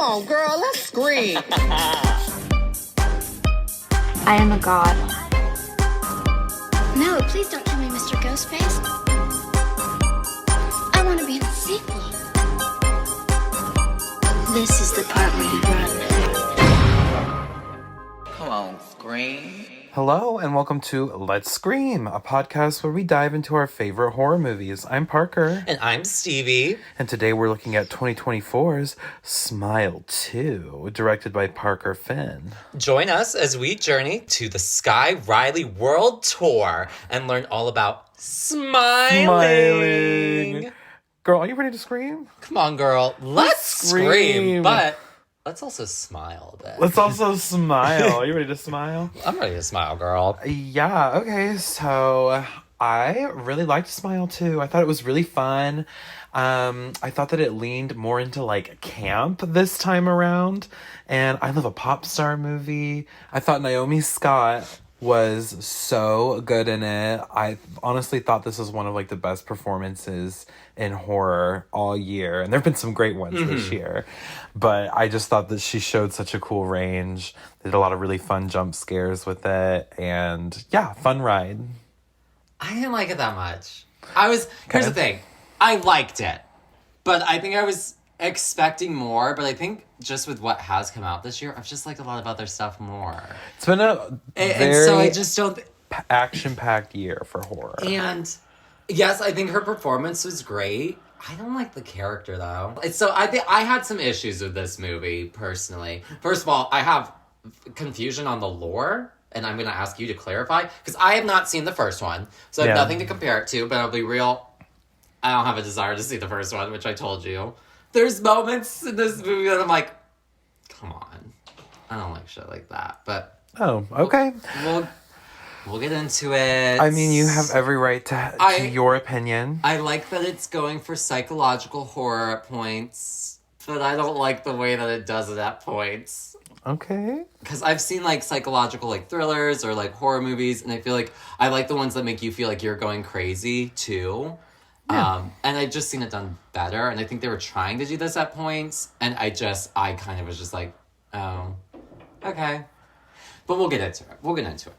on, girl, let's scream. I am a god. No, please don't kill me, Mr. Ghostface. I want to be in the sequel. This is the part where you run. Come on, scream. Hello, and welcome to Let's Scream, a podcast where we dive into our favorite horror movies. I'm Parker. And I'm Stevie. And today we're looking at 2024's Smile 2, directed by Parker Finn. Join us as we journey to the Skye Riley World Tour and learn all about smiling. Girl, are you ready to scream? Come on, girl. Let's scream. But let's also smile a bit. Let's also smile. Are you ready to smile? I'm ready to smile, girl. Yeah, okay, so I really liked Smile 2. I thought it was really fun. I thought that it leaned more into like camp this time around. And I love a pop star movie. I thought Naomi Scott was so good in it. I honestly thought this was one of like the best performances in horror all year. And there have been some great ones this year. But I just thought that she showed such a cool range. They did a lot of really fun jump scares with it. And yeah, fun ride. I didn't like it that much. Here's the thing. I liked it. But I think I was expecting more. But I think just with what has come out this year, I've just liked a lot of other stuff more. It's been a and so I just don't... action-packed year for horror. And yes, I think her performance was great. I don't like the character, though. So I had some issues with this movie, personally. First of all, I have confusion on the lore, and I'm going to ask you to clarify, because I have not seen the first one, so I have nothing to compare it to, but I'll be real, I don't have a desire to see the first one, which I told you. There's moments in this movie that I'm like, come on. I don't like shit like that, but... Oh, okay. We'll get into it. I mean, you have every right to your opinion. I like that it's going for psychological horror at points, but I don't like the way that it does it at points. Okay. Because I've seen, like, psychological, like, thrillers or, like, horror movies, and I feel like I like the ones that make you feel like you're going crazy, too. Yeah. And I've just seen it done better, and I think they were trying to do this at points, and I kind of was just like, oh, okay. But we'll get into it.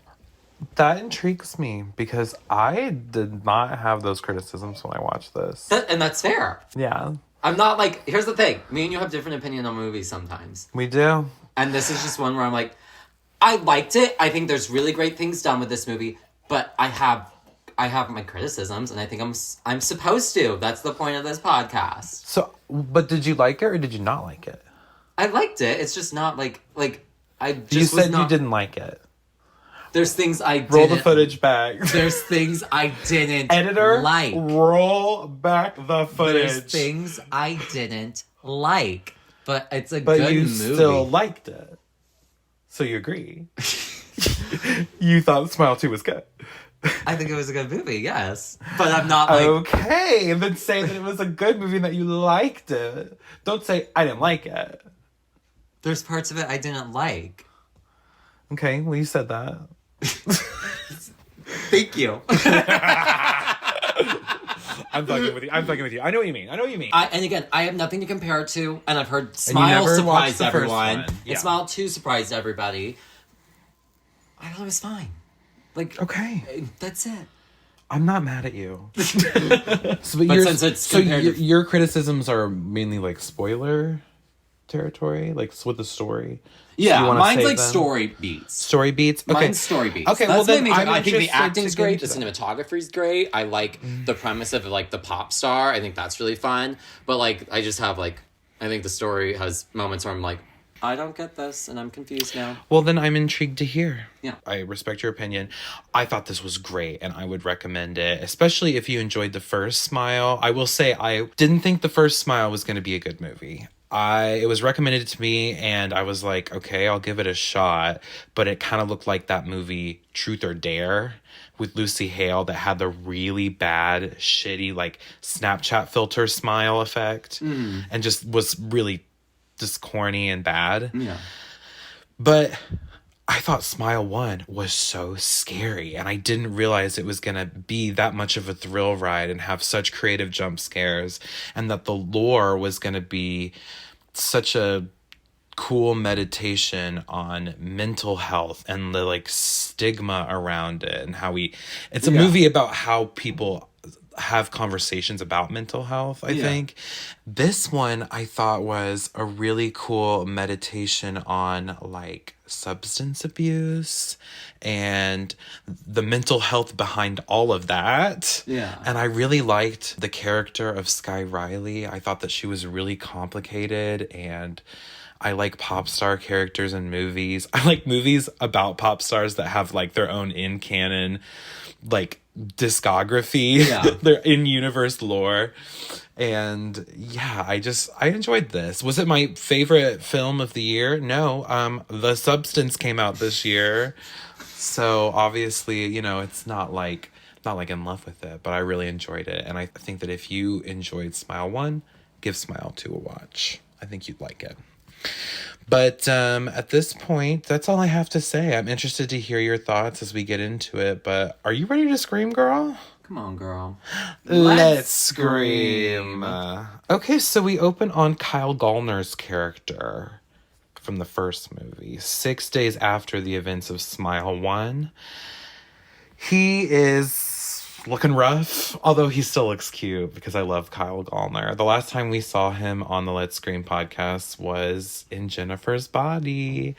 That intrigues me because I did not have those criticisms when I watched this. And that's fair. Yeah. I'm not like, here's the thing. Me and you have different opinion on movies sometimes. We do. And this is just one where I'm like, I liked it. I think there's really great things done with this movie, but I have my criticisms, and I think I'm supposed to. That's the point of this podcast. So, but did you like it or did you not like it? I liked it. It's just not like I just you said you didn't like it. There's things I didn't... Roll the footage back. There's things I didn't Editor, like. Roll back the footage. There's things I didn't like. But it's a but good movie. But you still liked it. So you agree. You thought Smile 2 was good. I think it was a good movie, yes. But I'm not like... Okay, and then say that it was a good movie and that you liked it. Don't say, I didn't like it. There's parts of it I didn't like. Okay, well, you said that. Thank you. I'm fucking with you. I know what you mean. And again, I have nothing to compare it to, and I've heard Smile surprised everyone. Yeah. And Smile 2 surprised everybody. I thought it was fine. Like, okay. That's it. I'm not mad at you. So your criticisms are mainly like spoiler territory, like with the story. Yeah, mine's like them? Story beats. Story beats? Okay. Mine's story beats. Okay, well then I think the acting's great, the cinematography's great. I like the premise of like the pop star. I think that's really fun. But like, I just have like, I think the story has moments where I'm like, I don't get this, and I'm confused now. Well, then I'm intrigued to hear. Yeah. I respect your opinion. I thought this was great, and I would recommend it, especially if you enjoyed the first Smile. I will say I didn't think the first Smile was going to be a good movie. It was recommended to me, and I was like, okay, I'll give it a shot. But it kind of looked like that movie Truth or Dare with Lucy Hale that had the really bad, shitty, like, Snapchat filter smile effect. And just was really just corny and bad. Yeah. But I thought Smile 1 was so scary, and I didn't realize it was going to be that much of a thrill ride and have such creative jump scares, and that the lore was going to be such a cool meditation on mental health and the like stigma around it and how it's a movie about how people have conversations about mental health, I think. This one I thought was a really cool meditation on like substance abuse and the mental health behind all of that. Yeah. And I really liked the character of Skye Riley. I thought that she was really complicated, and I like pop star characters in movies. I like movies about pop stars that have like their own in-canon like discography, their in-universe lore. And yeah, I enjoyed this. Was it my favorite film of the year? No. The Substance came out this year. So obviously, you know, it's not like in love with it, but I really enjoyed it. And I think that if you enjoyed Smile 1, give Smile 2 a watch. I think you'd like it. But at this point, that's all I have to say. I'm interested to hear your thoughts as we get into it. But are you ready to scream, girl? Come on, girl. Let's scream. Okay, so we open on Kyle Gallner's character from the first movie. 6 days after the events of Smile 1. He is looking rough, although he still looks cute because I love Kyle Gallner. The last time we saw him on the Let's Scream podcast was in Jennifer's Body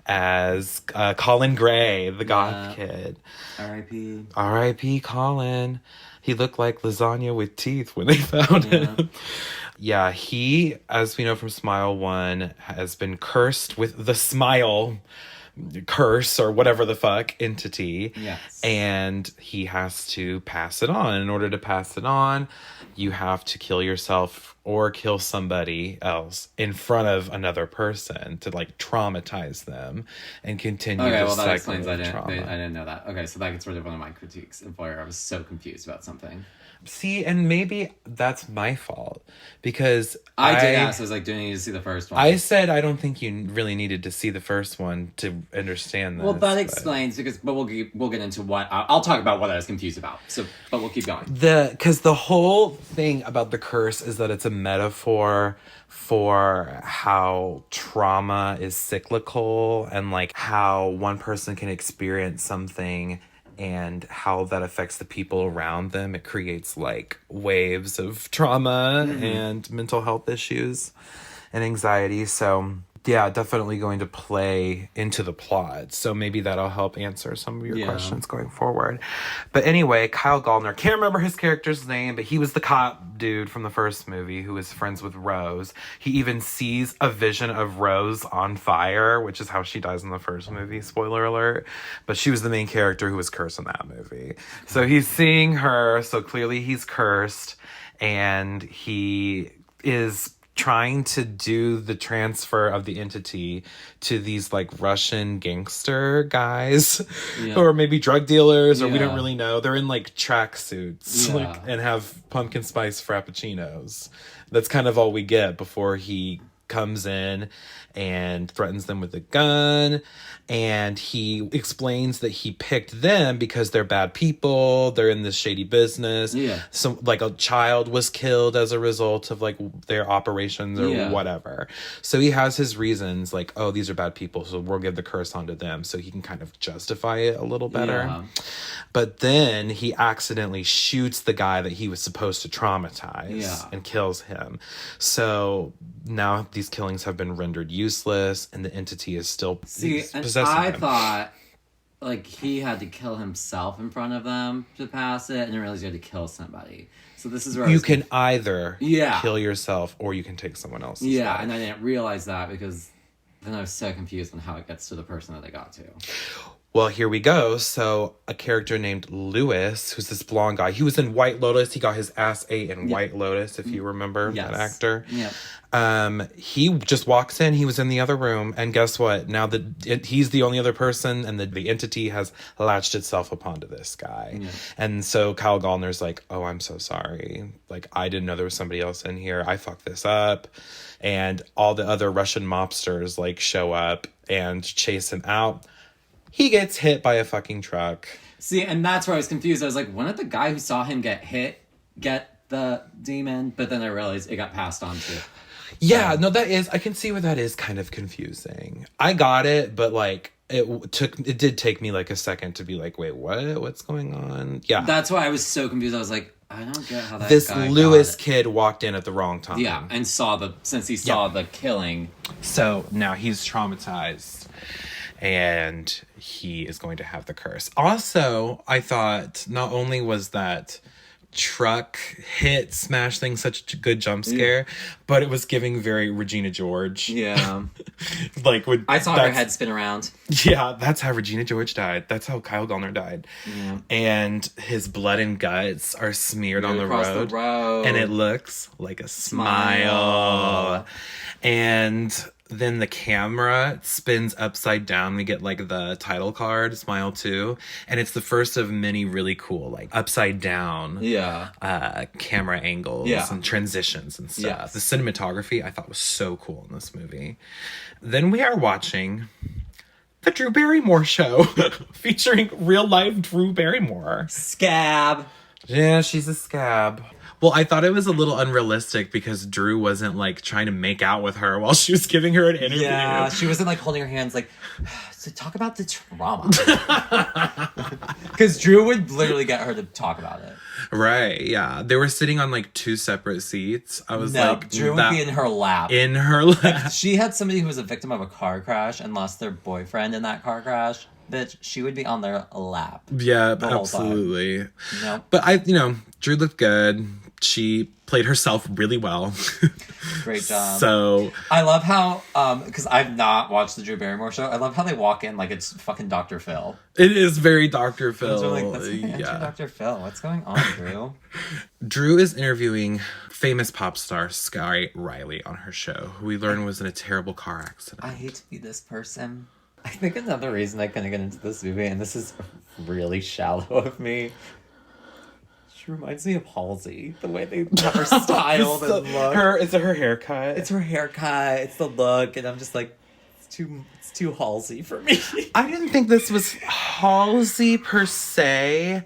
as Colin Gray, the goth kid. R.I.P. R.I.P. Colin. He looked like lasagna with teeth when they found him. Yeah, he, as we know from Smile 1, has been cursed with the smile curse or whatever the fuck entity. Yes. And he has to pass it on. In order to pass it on, you have to kill yourself or kill somebody else in front of another person to like traumatize them and continue the cycle that explains. I trauma. didn't know that. Okay, so that gets rid of one of my critiques of where I was so confused about something. See, and maybe that's my fault because I did ask. I was like, do you need to see the first one? I said I don't think you really needed to see the first one to understand this. Well, that explains but we'll get into what I'll talk about what I was confused about. But we'll keep going. Because the whole thing about the curse is that it's a metaphor for how trauma is cyclical and like how one person can experience something and how that affects the people around them. It creates like waves of trauma and mental health issues and anxiety. So yeah, definitely going to play into the plot. So maybe that'll help answer some of your questions going forward. But anyway, Kyle Gallner, can't remember his character's name, but he was the cop dude from the first movie who was friends with Rose. He even sees a vision of Rose on fire, which is how she dies in the first movie, spoiler alert. But she was the main character who was cursed in that movie. So he's seeing her, so clearly he's cursed, and he is trying to do the transfer of the entity to these like Russian gangster guys or maybe drug dealers or we don't really know. They're in like tracksuits like, and have pumpkin spice frappuccinos. That's kind of all we get before he comes in and threatens them with a gun. And he explains that he picked them because they're bad people. They're in this shady business. Yeah. So like a child was killed as a result of like their operations or whatever. So he has his reasons like, oh, these are bad people, so we'll give the curse onto them so he can kind of justify it a little better. Yeah. But then he accidentally shoots the guy that he was supposed to traumatize and kills him. So now these killings have been rendered useless and the entity is still possessing I him. thought like he had to kill himself in front of them to pass it, and then realized he had to kill somebody. So this is where you can either kill yourself or you can take someone else's life. And I didn't realize that because then I was so confused on how it gets to the person that they got to. Well, here we go. So a character named Lewis, who's this blonde guy. He was in White Lotus. He got his ass ate in White Lotus, if you remember that actor. Yeah. He just walks in. He was in the other room. And guess what? Now that he's the only other person and the entity has latched itself upon to this guy. Yeah. And so Kyle Gallner's like, oh, I'm so sorry. Like, I didn't know there was somebody else in here. I fucked this up. And all the other Russian mobsters like show up and chase him out. He gets hit by a fucking truck. See, and that's where I was confused. I was like, when did the guy who saw him get hit get the demon? But then I realized it got passed on to Yeah, no, that is, I can see where that is kind of confusing. I got it, but like, it did take me like a second to be like, wait, what's going on? Yeah. That's why I was so confused. I was like, I don't get how that This guy Lewis got it. kid walked in at the wrong time. Yeah, and saw the killing. So now he's traumatized and he is going to have the curse. Also, I thought not only was that truck hit smash thing such a good jump scare, but it was giving very Regina George. Yeah. Like I saw her head spin around. Yeah, that's how Regina George died. That's how Kyle Gallner died. Yeah. And his blood and guts are smeared on the across road. the road. And it looks like a smile. And then the camera spins upside down. We get like the title card, Smile 2. And it's the first of many really cool, like upside down camera angles and transitions and stuff. Yes. The cinematography I thought was so cool in this movie. Then we are watching the Drew Barrymore show featuring real life Drew Barrymore. Scab. Yeah, she's a scab. Well, I thought it was a little unrealistic because Drew wasn't like trying to make out with her while she was giving her an interview. Yeah, she wasn't like holding her hands like, so talk about the trauma. Because Drew would literally get her to talk about it. Right, yeah. They were sitting on like two separate seats. I was like, Drew would be in her lap. In her lap. She had somebody who was a victim of a car crash and lost their boyfriend in that car crash. Bitch, she would be on their lap. Yeah, the whole absolutely. time. No. But Drew looked good. She played herself really well. Great job. So I love how, because I've not watched the Drew Barrymore show, I love how they walk in like it's fucking Dr. Phil. it is very Dr. Phil. Like, that's Dr. Phil. What's going on, Drew? Drew is interviewing famous pop star Skye Riley on her show, who we learned was in a terrible car accident. I hate to be this person. I think another reason I couldn't get into this movie, and this is really shallow of me, she reminds me of Halsey. The way they have her styled and look. Is it her haircut? It's her haircut. It's the look, and I'm just like, it's too Halsey for me. I didn't think this was Halsey per se.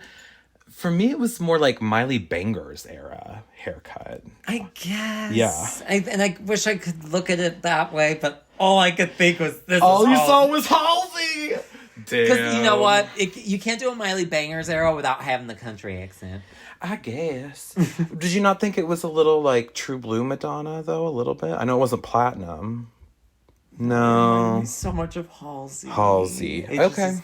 For me, it was more like Miley Banger's era haircut. I guess. Yeah. And I wish I could look at it that way, but all I could think was this. All you saw was Halsey. Because you know what? You can't do a Miley Banger's era without having the country accent. I guess. Did you not think it was a little like True Blue Madonna, though? A little bit? I know it wasn't platinum. No. So much of Halsey. Halsey. Okay.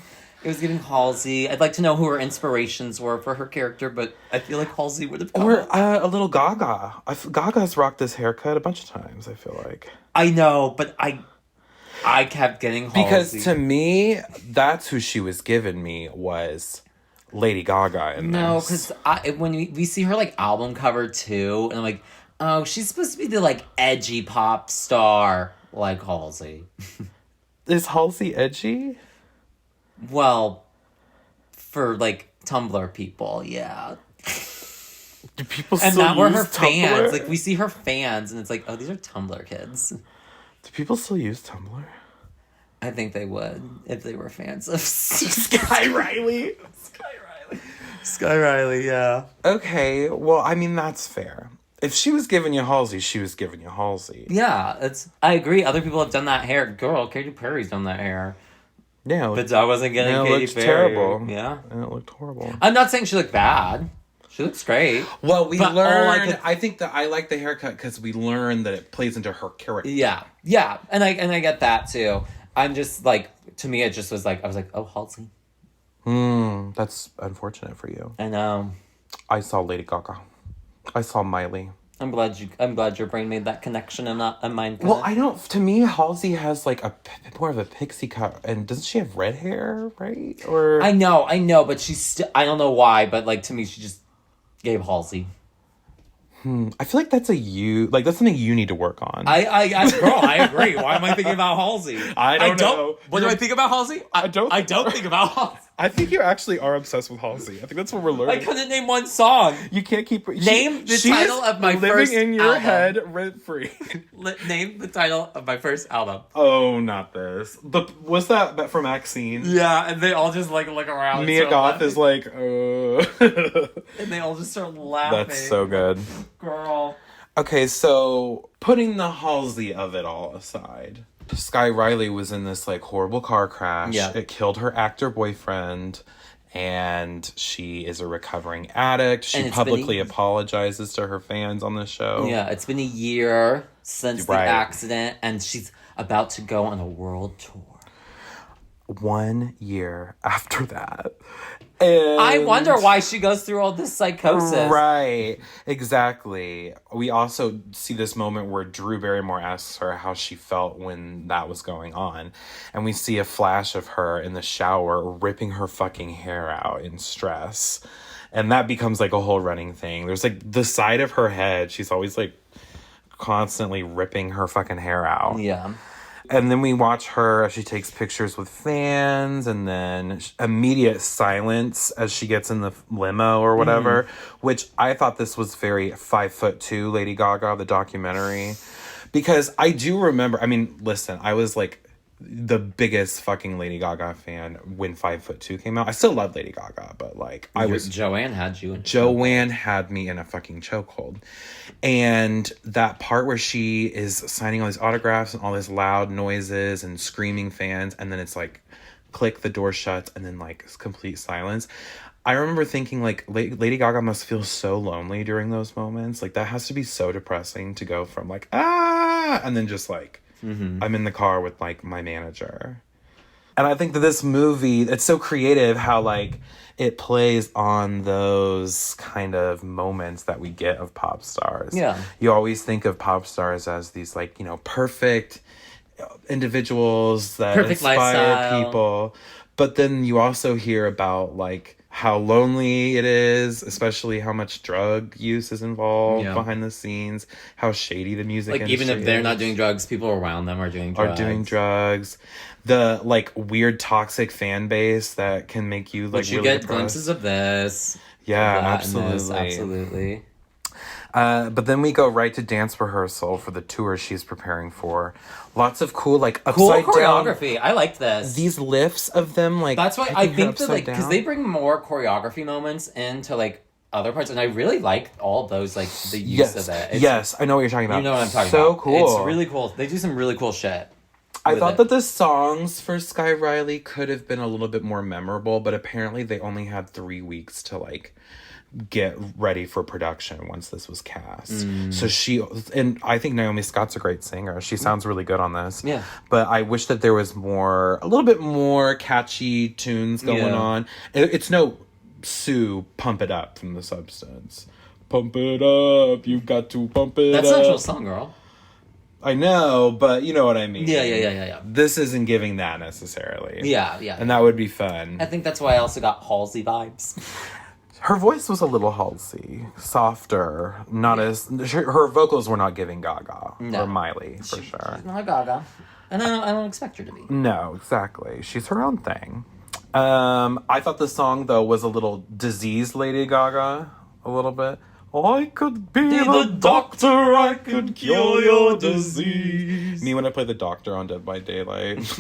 It was giving Halsey. I'd like to know who her inspirations were for her character, but I feel like Halsey would have come Or up. a little Gaga. Gaga's rocked this haircut a bunch of times, I feel like. I know, but I kept getting Halsey. Because to me, that's who she was giving me was Lady Gaga in No, this. because when we see her like album cover too, and I'm like, oh, she's supposed to be the like edgy pop star like Halsey. Is Halsey edgy? Well, for like Tumblr people, yeah. Do people And still that were use her fans. Tumblr? Like we see her fans, and it's like, oh, these are Tumblr kids. Do people still use Tumblr? I think they would if they were fans of Skye Riley. Skye Riley, yeah. Okay, well, I mean, that's fair. If she was giving you Halsey, she was giving you Halsey. Yeah, I agree. Other people have done that hair. Girl, Katy Perry's done that hair. Yeah. But I wasn't getting it Katy looked Perry. terrible. Yeah. And it looked horrible. I'm not saying she looked bad. She looks great. Well, we But learned. I think that I like the haircut because we learned that it plays into her character. Yeah. Yeah. And I get that too. I'm just like, to me, it just was like, I was like, oh, Halsey. That's unfortunate for you. I know. I saw Lady Gaga. I saw Miley. I'm glad your brain made that connection and not mine. Well, I don't. To me, Halsey has like more of a pixie cut, and doesn't she have red hair, right? Or I know, but she's I don't know why, but like to me, she just gave Halsey. I feel like that's that's something you need to work on. Girl, I agree. Why am I thinking about Halsey? I don't know. What do I think about Halsey? I don't think about Halsey. I think you actually are obsessed with Halsey. I think that's what we're learning. I couldn't name one song. You can't keep Name the title of my first living in your album. head rent free. Name the title of my first album. Oh, not this. Was that from Maxine? Yeah, and they all just like look around. And Mia start Goth laughing. is like, And they all just start laughing. That's so good. Girl. Okay, so putting the Halsey of it all aside, Skye Riley was in this like horrible car crash. Yeah. It killed her actor boyfriend, and she is a recovering addict. She publicly apologizes to her fans on the show. Yeah, it's been a year since the Right. accident, and she's about to go on a world tour. 1 year after that. And I wonder why she goes through all this psychosis. Right, exactly. We also see this moment where Drew Barrymore asks her how she felt when that was going on. And we see a flash of her in the shower ripping her fucking hair out in stress. And that becomes like a whole running thing. There's like the side of her head, she's always like constantly ripping her fucking hair out. Yeah. And then we watch her as she takes pictures with fans, and then immediate silence as she gets in the limo or whatever, which I thought this was very 5'2" Lady Gaga, the documentary. Because I do remember, I mean, listen, I was like the biggest fucking Lady Gaga fan when 5'2" came out. I still love Lady Gaga, but like Joanne had you in Joanne had me in a fucking chokehold. And that part where she is signing all these autographs and all these loud noises and screaming fans, and then it's like click, the door shuts, and then like complete silence. I remember thinking like Lady Gaga must feel so lonely during those moments. Like that has to be so depressing to go from like and then just like I'm in the car with like my manager. And I think that this movie, it's so creative how like it plays on those kind of moments that we get of pop stars. Yeah. You always think of pop stars as these like, you know, perfect individuals that Perfect inspire lifestyle. people. But then you also hear about like how lonely it is, especially how much drug use is involved behind the scenes, how shady the music Like, even industry if they're not is. doing drugs, people around them are doing drugs. The like weird toxic fan base that can make you like But you really get depressed. glimpses of this. Yeah, of that and this, absolutely. absolutely. But then we go right to dance rehearsal for the tour she's preparing for. Lots of cool like Cool upside down choreography. I liked this. these lifts of them like That's why I taking her think that upside like because down. they bring more choreography moments into like other parts, and I really like all those like the use of it. Yes, I know what you're talking about. You know what I'm talking so about. cool. It's really cool. They do some really cool shit. I thought that the songs for Skye Riley could have been a little bit more memorable, but apparently they only had 3 weeks to like get ready for production once this was cast. So and I think Naomi Scott's a great singer. She sounds really good on this. Yeah. But I wish that there was a little bit more catchy tunes going on. It's no Sue Pump It Up from The Substance. Pump it up, you've got to pump it That's up. not your song, girl. I know, but you know what I mean. Yeah. This isn't giving that necessarily. Yeah. And that would be fun. I think that's why I also got Halsey vibes. Her voice was a little Halsey, softer, not as... Her vocals were not giving Gaga or Miley, for sure. She's not Gaga. And I don't expect her to be. No, exactly. She's her own thing. I thought the song, though, was a little diseased Lady Gaga, a little bit. I could be the doctor, I could cure your disease. Me when I play the doctor on Dead by Daylight.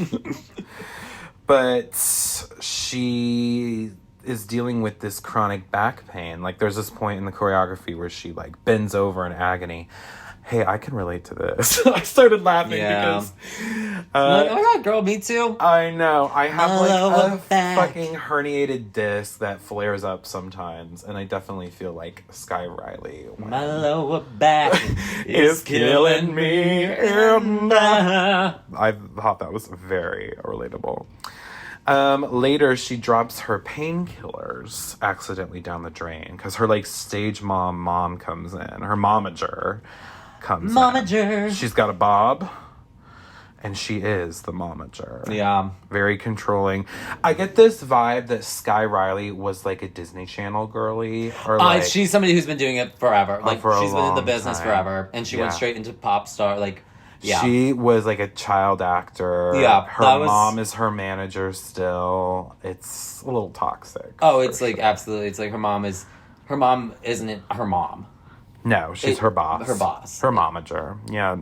But she is dealing with this chronic back pain. Like, there's this point in the choreography where she, like, bends over in agony. Hey, I can relate to this. I started laughing because... oh my god, girl, me too. I know. I have, like, a back. fucking herniated disc that flares up sometimes, and I definitely feel like Skye Riley. My lower back is killing me. And I thought that was very relatable. Later, she drops her painkillers accidentally down the drain because her, like, stage mom comes in. Her momager comes in. Momager. She's got a bob, and she is the momager. Yeah. Very controlling. I get this vibe that Skye Riley was, like, a Disney Channel girly. Or like, She's somebody who's been doing it forever. Like, for a she's been in the long business time. forever. And she went straight into pop star, like... Yeah. She was like a child actor. Yeah, her mom is her manager still. It's a little toxic. Oh, it's like absolutely. It's like her mom isn't her mom. No, she's her boss. Her boss. Her momager. Yeah.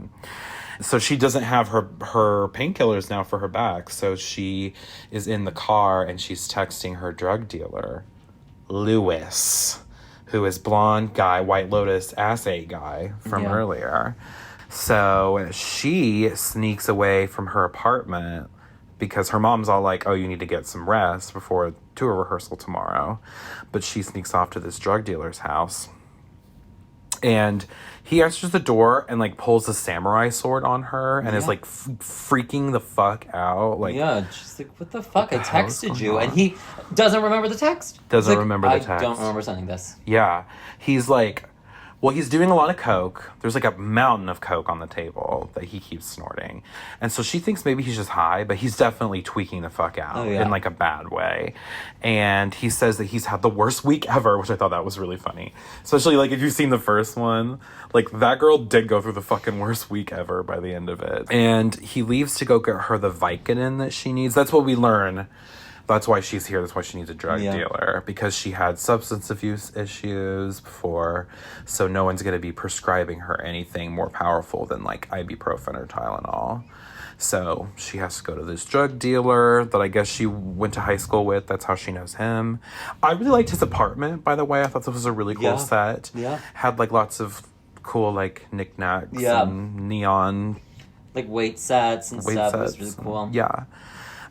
So she doesn't have her painkillers now for her back. So she is in the car and she's texting her drug dealer, Lewis, who is blonde guy, White Lotus assay guy from earlier. So she sneaks away from her apartment because her mom's all like, oh, you need to get some rest before tour rehearsal tomorrow. But she sneaks off to this drug dealer's house. And he answers the door and, like, pulls a samurai sword on her and is, like, freaking the fuck out. Like, yeah, she's like, what the fuck? I texted you. And he doesn't remember the text. Doesn't remember the text. I don't remember sending this. Yeah. He's like, well, he's doing a lot of coke. There's, like, a mountain of coke on the table that he keeps snorting. And so she thinks maybe he's just high, but he's definitely tweaking the fuck out in, like, a bad way. And he says that he's had the worst week ever, which I thought that was really funny. Especially, like, if you've seen the first one, like, that girl did go through the fucking worst week ever by the end of it. And he leaves to go get her the Vicodin that she needs. That's what we learn. That's why she's here. That's why she needs a drug dealer. Because she had substance abuse issues before. So no one's going to be prescribing her anything more powerful than, like, ibuprofen or Tylenol. So she has to go to this drug dealer that I guess she went to high school with. That's how she knows him. I really liked his apartment, by the way. I thought this was a really cool set. Yeah. Had, like, lots of cool, like, knickknacks and neon. Like, weight sets and stuff. It was really cool. Yeah.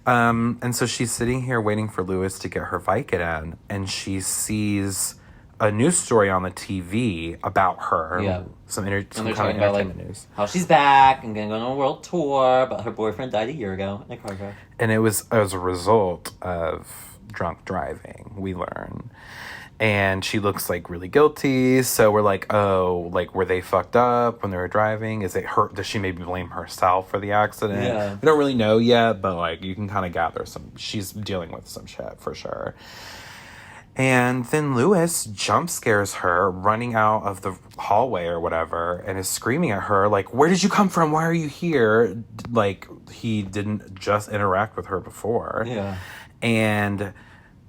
And so she's sitting here waiting for Lewis to get her Vicodin, and she sees a news story on the TV about her. Yeah. Some kind of entertainment news. How she's back and gonna go on a world tour, but her boyfriend died a year ago in a car crash. And it was as a result of drunk driving, we learn. And she looks, like, really guilty. So we're like, oh, like, were they fucked up when they were driving? Is it her? Does she maybe blame herself for the accident? Yeah. We don't really know yet, but, like, you can kind of gather she's dealing with some shit for sure. And then Lewis jump scares her running out of the hallway or whatever and is screaming at her, like, where did you come from? Why are you here? Like, he didn't just interact with her before. Yeah. And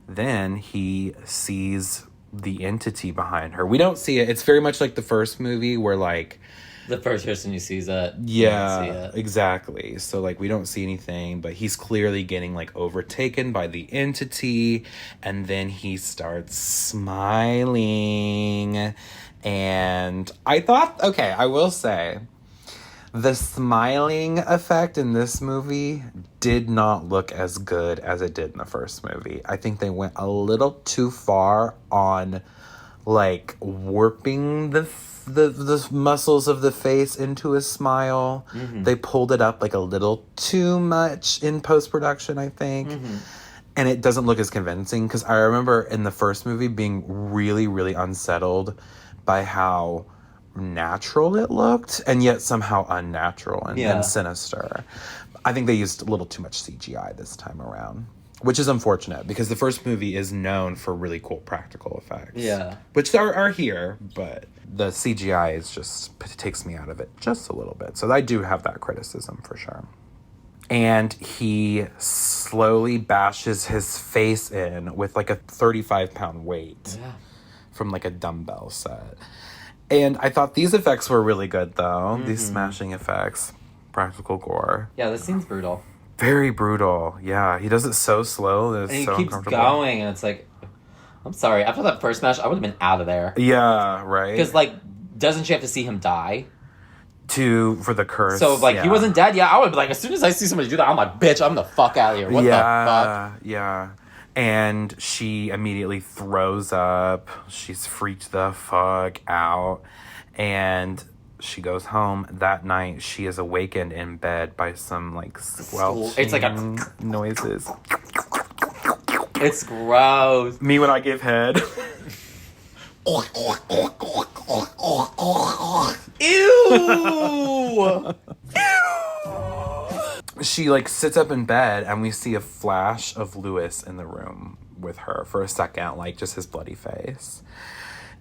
then he sees the entity behind her. We don't see it. It's very much like the first movie where, like, the first person who sees it. Yeah, exactly. So, like, we don't see anything, but he's clearly getting, like, overtaken by the entity, and then he starts smiling. And I thought, okay, I will say, the smiling effect in this movie did not look as good as it did in the first movie. I think they went a little too far on, like, warping the muscles of the face into a smile. Mm-hmm. They pulled it up, like, a little too much in post-production, I think. Mm-hmm. And it doesn't look as convincing, because I remember in the first movie being really, really unsettled by how natural it looked, and yet somehow unnatural and sinister. I think they used a little too much CGI this time around, which is unfortunate because the first movie is known for really cool practical effects. Yeah. Which are here, but the CGI is just, it takes me out of it just a little bit. So I do have that criticism for sure. And he slowly bashes his face in with like a 35-pound weight from like a dumbbell set. And I thought these effects were really good, though. Mm-hmm. These smashing effects. Practical gore. Yeah, this scene's brutal. Very brutal. Yeah, he does it so slow that it's so uncomfortable. And he keeps going, and it's like, I'm sorry. After that first smash, I would have been out of there. Yeah, right. Because, like, doesn't she have to see him die? For the curse. So, like, he wasn't dead yet. I would be like, as soon as I see somebody do that, I'm like, bitch, I'm the fuck out of here. What the fuck? Yeah. And she immediately throws up. She's freaked the fuck out. And she goes home. That night, she is awakened in bed by some, like, squelching it's like noises. It's gross. Me when I give head. Ew! She, like, sits up in bed, and we see a flash of Lewis in the room with her for a second, like, just his bloody face.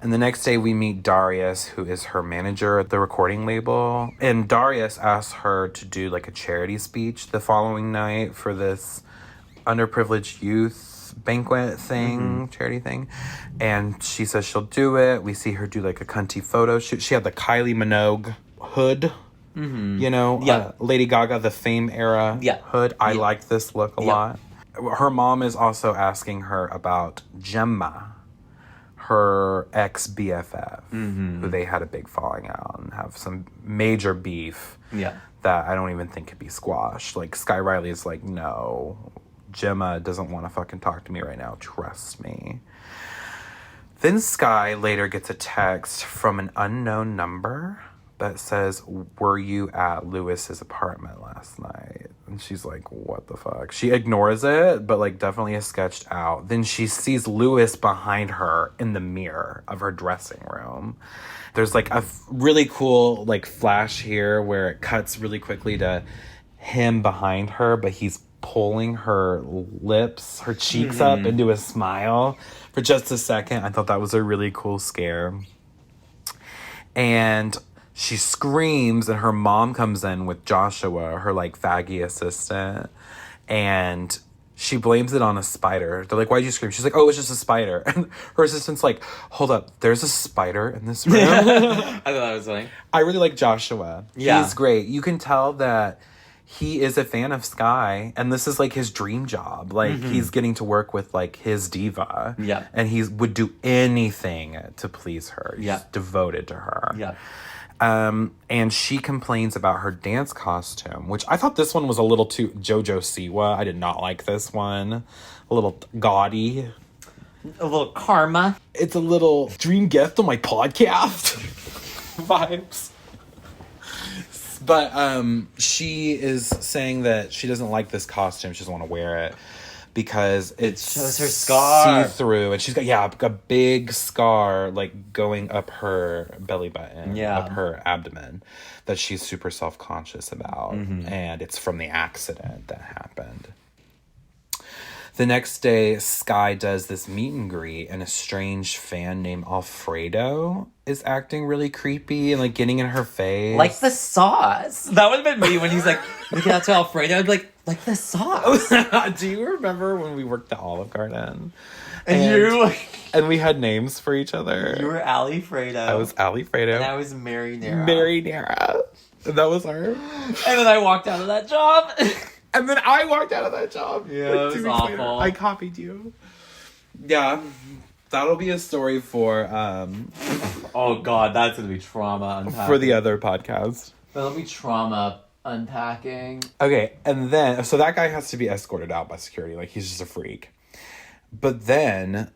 And the next day, we meet Darius, who is her manager at the recording label. And Darius asks her to do, like, a charity speech the following night for this underprivileged youth banquet thing, charity thing. And she says she'll do it. We see her do, like, a cunty photo shoot. She had the Kylie Minogue hood. Mm-hmm. You know, Lady Gaga, the Fame era hood. I like this look a lot. Her mom is also asking her about Gemma, her ex-BFF, who they had a big falling out and have some major beef that I don't even think could be squashed. Like, Skye Riley is like, no, Gemma doesn't want to fucking talk to me right now. Trust me. Then Skye later gets a text from an unknown number that says, were you at Lewis's apartment last night? And she's like, what the fuck? She ignores it, but like definitely is sketched out. Then she sees Lewis behind her in the mirror of her dressing room. There's like a really cool like flash here where it cuts really quickly to him behind her, but he's pulling her lips, her cheeks up into a smile for just a second. I thought that was a really cool scare. And she screams, and her mom comes in with Joshua, her like faggy assistant, and she blames it on a spider. They're like, why'd you scream? She's like, oh, it's just a spider. And her assistant's like, hold up, there's a spider in this room? I thought that was funny. I really like Joshua. Yeah. He's great. You can tell that he is a fan of Skye, and this is like his dream job. Like, he's getting to work with like his diva. Yeah. And he would do anything to please her. He's devoted to her. Yeah. And she complains about her dance costume, which I thought this one was a little too JoJo Siwa. I did not like this one. A little gaudy. A little karma. It's a little dream gift on my podcast vibes. But she is saying that she doesn't like this costume. She doesn't want to wear it because it shows her scar. See-through. And she's got a big scar like going up her belly button, up her abdomen, that she's super self-conscious about. And it's from the accident that happened. The next day, Skye does this meet and greet, and a strange fan named Alfredo is acting really creepy and like getting in her face. Like the sauce. That would have been me when he's like, looking out to Alfredo. I'd be like the sauce. Do you remember when we worked at Olive Garden? And we had names for each other. You were Alfredo. I was Alfredo. And I was Marinara. Marinara. That was her. And then I walked out of that job. And then I walked out of that job. Yeah, it was 2 weeks later. awful. I copied you. Yeah. That'll be a story for oh god, that's gonna be trauma unpacking. for the other podcast. That'll be trauma unpacking. Okay, and then so that guy has to be escorted out by security, like he's just a freak. But then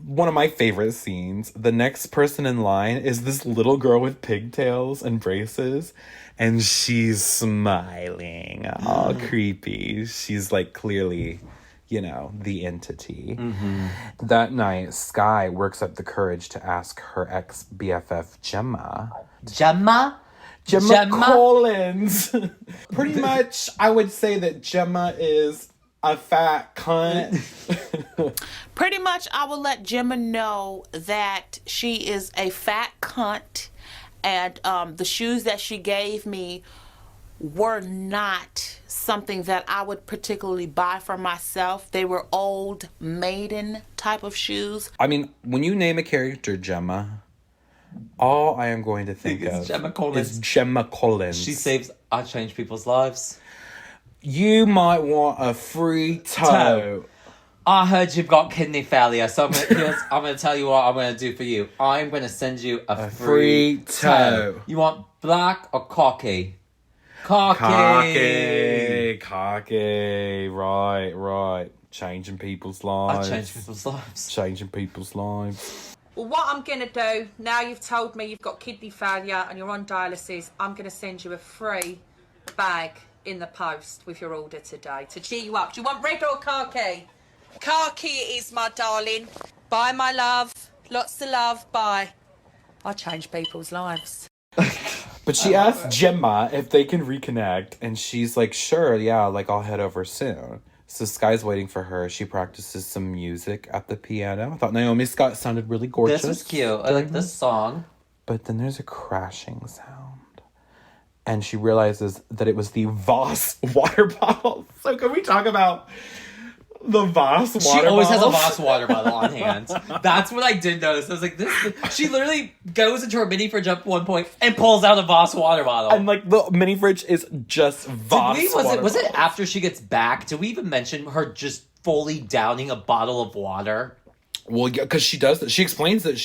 one of my favorite scenes, the next person in line is this little girl with pigtails and braces, and she's smiling, all creepy. She's like clearly, the entity. That night, Skye works up the courage to ask her ex-BFF Gemma Collins. Pretty much, I would say that Gemma is a fat cunt. Pretty much, I will let Gemma know that she is a fat cunt, and the shoes that she gave me were not something that I would particularly buy for myself. They were old maiden type of shoes. I mean, when you name a character Gemma, all I am going to think of is Gemma Collins. She saves, I change people's lives. You might want a free toe. I heard you've got kidney failure, so I'm going to tell you what I'm going to do for you. I'm going to send you a free toe. You want black or cocky? Cocky. Right. Changing people's lives. I change people's lives. Changing people's lives. Well, what I'm going to do, now you've told me you've got kidney failure and you're on dialysis, I'm going to send you a free bag in the post with your order today to cheer you up. Do you want red or khaki? Khaki it is, my darling. Bye, my love. Lots of love. Bye. I change people's lives. But she asked Gemma if they can reconnect, and she's like, sure, yeah, like I'll head over soon. So Skye's waiting for her. She practices some music at the piano. I thought Naomi Scott sounded really gorgeous. This was cute. I like this song. But then there's a crashing sound. And she realizes that it was the VOSS water bottle. So can we talk about the VOSS water bottle? She always has a VOSS water bottle on hand. That's what I did notice. I was like, this. She literally goes into her mini fridge at one point and pulls out a VOSS water bottle. And like the mini fridge is just VOSS water was it after she gets back? Did we even mention her just fully downing a bottle of water? Well, yeah, because she does that. She explains that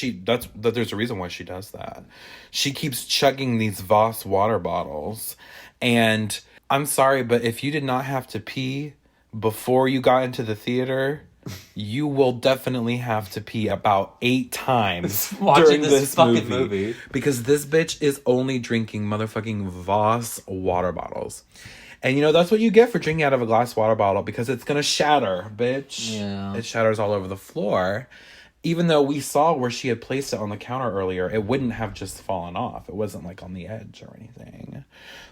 that there's a reason why she does that. She keeps chugging these VOSS water bottles, and I'm sorry, but if you did not have to pee before you got into the theater, you will definitely have to pee about 8 times Watching during this this fucking movie. movie. Because this bitch is only drinking motherfucking VOSS water bottles. And you know, that's what you get for drinking out of a glass water bottle, because it's gonna shatter, bitch. Yeah. It shatters all over the floor. Even though we saw where she had placed it on the counter earlier, it wouldn't have just fallen off. It wasn't like on the edge or anything.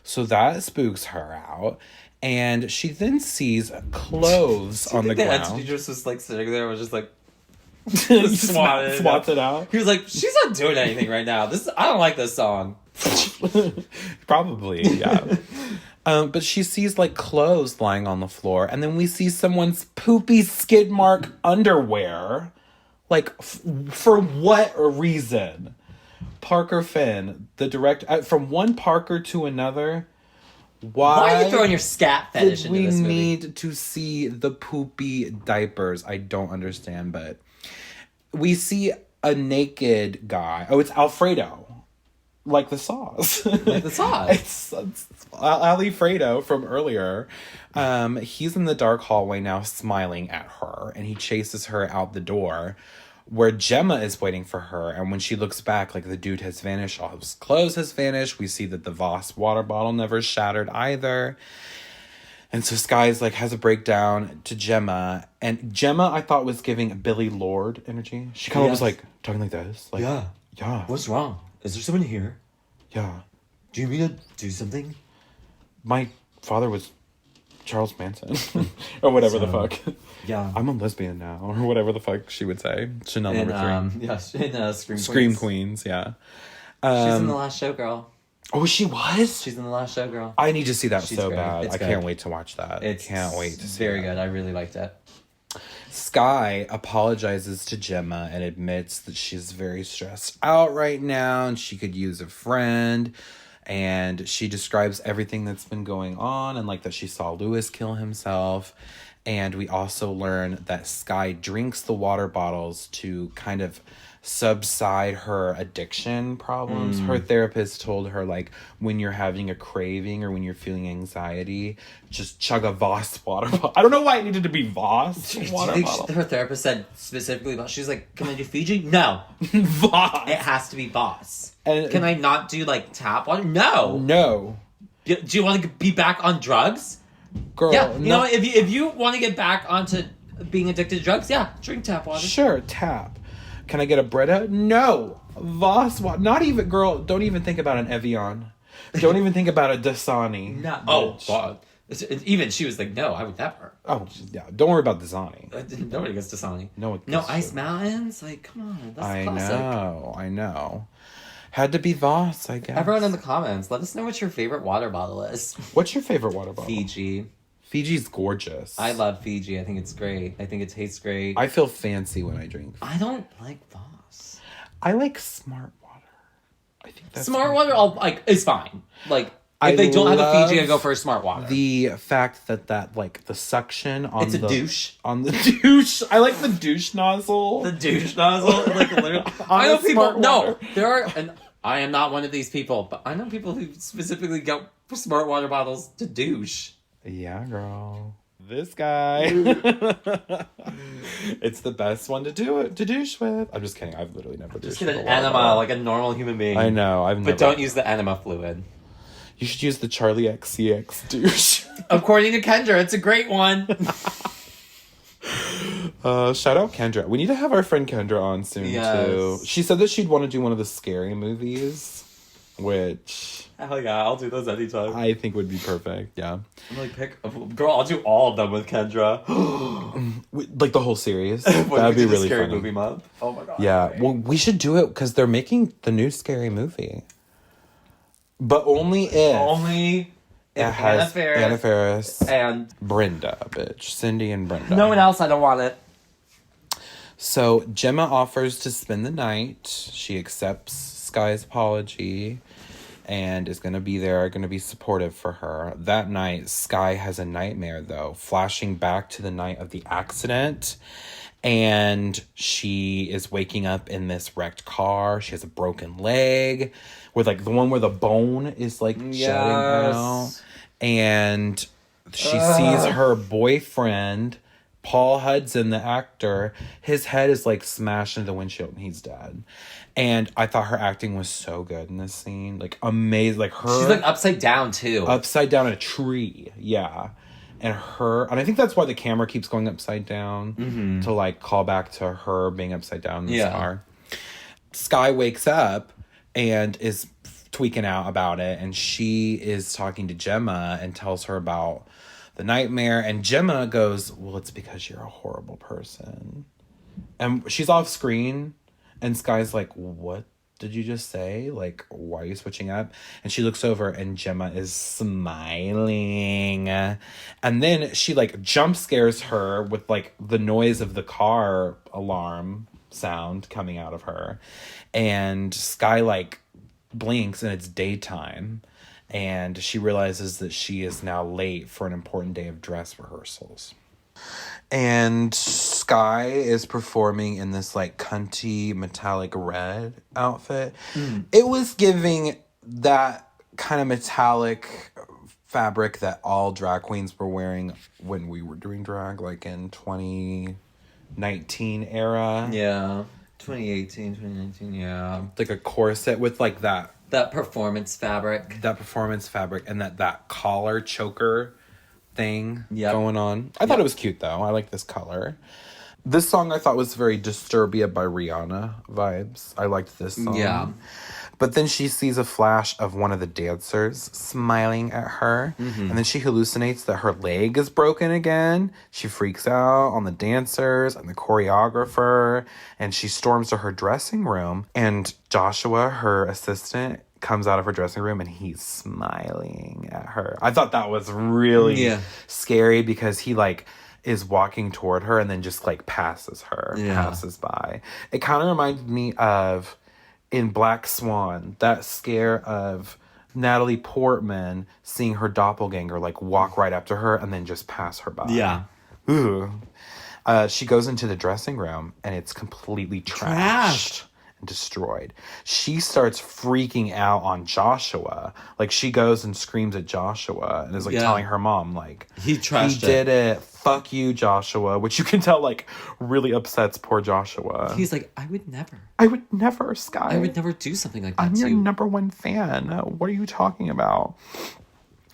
So that spooks her out. And she then sees clothes on the ground. He just was like sitting there, was just like Swats it out. He was like, "She's not doing anything right now. I don't like this song." Probably, yeah. But she sees like clothes lying on the floor, and then we see someone's poopy skid mark underwear. Like, for what reason? Parker Finn, the director, from one Parker to another. Why are you throwing your scat fetish into this movie? We need to see the poopy diapers. I don't understand, but we see a naked guy. Oh, it's Alfredo. Like the sauce. Like the sauce. it's Alfredo from earlier. He's in the dark hallway now, smiling at her, and he chases her out the door, where Gemma is waiting for her. And when she looks back, like, the dude has vanished, all his clothes has vanished. We see that the VOSS water bottle never shattered either. And so Skye's like has a breakdown to Gemma, and Gemma I thought was giving Billy Lord energy. She kind of was like talking like this, like, yeah. What's wrong? Is there someone here? Yeah. Do you mean to do something? My father was Charles Manson. Or whatever the fuck. Yeah. I'm a lesbian now. Or whatever the fuck she would say. Chanel In, number 3. in Scream Queens, yeah. She's in The Last Show Girl. Oh, she was? She's in The Last Show Girl. I need to see that She's so great. bad. It's I good. can't wait to watch that. I can't wait to see very that. good. I really liked it. Skye apologizes to Gemma and admits that she's very stressed out right now and she could use a friend. And she describes everything that's been going on, and like that she saw Lewis kill himself. And we also learn that Skye drinks the water bottles to kind of subside her addiction problems. Her therapist told her, like, when you're having a craving or when you're feeling anxiety, just chug a VOSS water bottle. I don't know why it needed to be VOSS water Do you bottle. think her therapist said specifically about, she's like, can I do Fiji? No. VOSS. It has to be VOSS. And- Can I not do, like, tap water? No. No. Do you want to be back on drugs? Girl, Yeah. You no. know, if you want to get back onto being addicted to drugs, yeah, drink tap water. Sure, tap. Can I get a Brita? No. VOSS water. Not even, girl, don't even think about an Evian. Don't even think about a Dasani. No. bitch. God. Even she was like, no, I would never. Oh, yeah. Don't worry about Dasani. Nobody gets Dasani. No one No gets Ice to. Mountains? Like, come on. That's I classic. I know. Had to be VOSS, I guess. Everyone in the comments, let us know what your favorite water bottle is. What's your favorite water bottle? Fiji. Fiji's gorgeous. I love Fiji. I think it's great. I think it tastes great. I feel fancy when I drink. I don't like VOSS. I like Smart Water. I think that's Smart my water, is fine. Like, if they don't have a Fiji, I go for a Smart Water. The fact that like the suction on It's a douche. on the douche. I like the douche nozzle. The douche nozzle, like literally. I know people. No, there are, and I am not one of these people, but I know people who specifically go for Smart Water bottles to douche. Yeah, girl. This guy. It's the best one to douche with. I'm just kidding. I've literally never Just douched get with an a water enema bottle. like a normal human being. I know. But don't use the enema fluid. You should use the Charlie XCX douche. According to Kendra, it's a great one. Shout out Kendra. We need to have our friend Kendra on soon too. She said that she'd want to do one of the scary movies, which Hell yeah, I'll do those anytime. I think would be perfect. Yeah, I'm like, girl, I'll do all of them with Kendra. like the whole series. When That'd we be do the really scary funny. movie month. Oh my god. Yeah, well, we should do it because they're making the new Scary Movie, but only if Only it if has Anna Faris, and Brenda, bitch, Cindy and Brenda. no one else. I don't want it. So Gemma offers to spend the night. She accepts Skye's apology and is going to be there, going to be supportive for her. That night, Skye has a nightmare, though, flashing back to the night of the accident. And she is waking up in this wrecked car. She has a broken leg with like the one where the bone is like showing out. And she sees her boyfriend, Paul Hudson, the actor. His head is like smashed into the windshield and he's dead. And I thought her acting was so good in this scene. Like amazing. Like her. She's like upside down too. Upside down in a tree. Yeah. And I think that's why the camera keeps going upside down to like call back to her being upside down in this car. Skye wakes up and is tweaking out about it, and she is talking to Gemma and tells her about the nightmare, and Gemma goes, well, it's because you're a horrible person. And she's off screen, and Skye's like, what did you just say? Like, why are you switching up? And she looks over and Gemma is smiling. And then she like jump scares her with like the noise of the car alarm sound coming out of her. And Skye like blinks and it's daytime. And she realizes that she is now late for an important day of dress rehearsals. And Skye is performing in this like cunty metallic red outfit. It was giving that kind of metallic fabric that all drag queens were wearing when we were doing drag, like in 2019 era. Yeah. 2018, 2019, yeah. Like a corset with like that performance fabric. And that collar choker thing going on. I thought it was cute though. I like this color. This song I thought was very Disturbia by Rihanna vibes. I liked this song. Yeah. But then she sees a flash of one of the dancers smiling at her. And then she hallucinates that her leg is broken again. She freaks out on the dancers and the choreographer. And she storms to her dressing room. And Joshua, her assistant, comes out of her dressing room and he's smiling at her. I thought that was really scary because he like is walking toward her and then just like passes by. It kind of reminded me of in Black Swan, that scare of Natalie Portman seeing her doppelganger like walk right up to her and then just pass her by. Yeah. Ooh. She goes into the dressing room and it's completely trashed. And destroyed. She starts freaking out on Joshua. Like she goes and screams at Joshua and is like telling her mom like he did it. Fuck you, Joshua. Which you can tell like really upsets poor Joshua. He's like, I would never, Skye. I would never do something like that. I'm your number one fan. What are you talking about?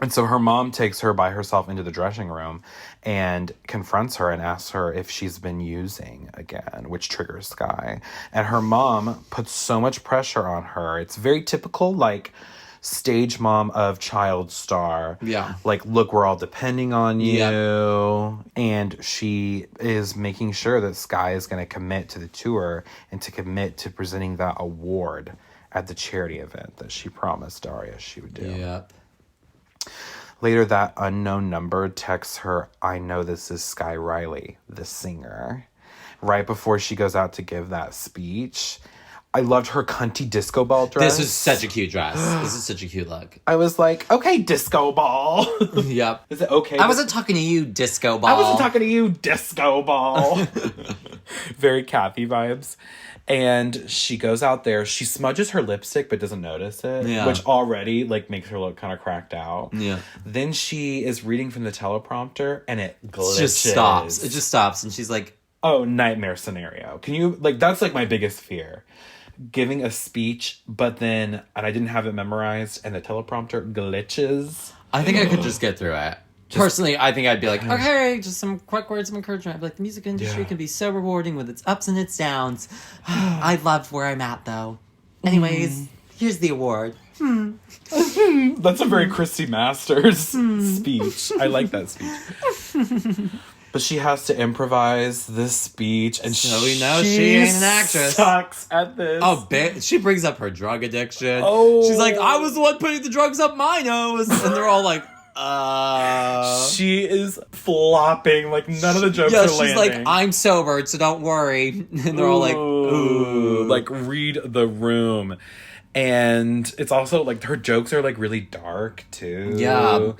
And so her mom takes her by herself into the dressing room and confronts her and asks her if she's been using again, which triggers Skye. And her mom puts so much pressure on her. It's very typical, like, stage mom of child star. Yeah. Like, look, we're all depending on you. Yep. And she is making sure that Skye is going to commit to the tour and to commit to presenting that award at the charity event that she promised Daria she would do. Yep. Later, that unknown number texts her, I know this is Skye Riley, the singer. Right before she goes out to give that speech. I loved her cunty disco ball dress. This is such a cute dress. This is such a cute look. I was like, okay, disco ball. Yep. Is it okay? I wasn't talking to you, disco ball. I wasn't talking to you, disco ball. Very Kathy vibes. And she goes out there. She smudges her lipstick but doesn't notice it. Yeah. Which already like makes her look kind of cracked out. Yeah. Then she is reading from the teleprompter and it glitches. It just stops. And she's like, oh, nightmare scenario. Can you, like, that's like my biggest fear. Giving a speech, but then, and I didn't have it memorized, and the teleprompter glitches. I think I could just get through it. Personally, I think I'd be like, okay, just some quick words of encouragement. I'd be like, the music industry can be so rewarding with its ups and its downs. I love where I'm at, though. Anyways, here's the award. That's a very Christy Masters speech. I like that speech. But she has to improvise this speech, and so we know she ain't an actress. Sucks at this. Oh, she brings up her drug addiction. Oh, she's like, I was the one putting the drugs up my nose, and they're all like, She is flopping. Like none of the jokes are landing. She's like, I'm sober, so don't worry. And they're all like, ooh, like read the room. And it's also like her jokes are like really dark too. Yeah,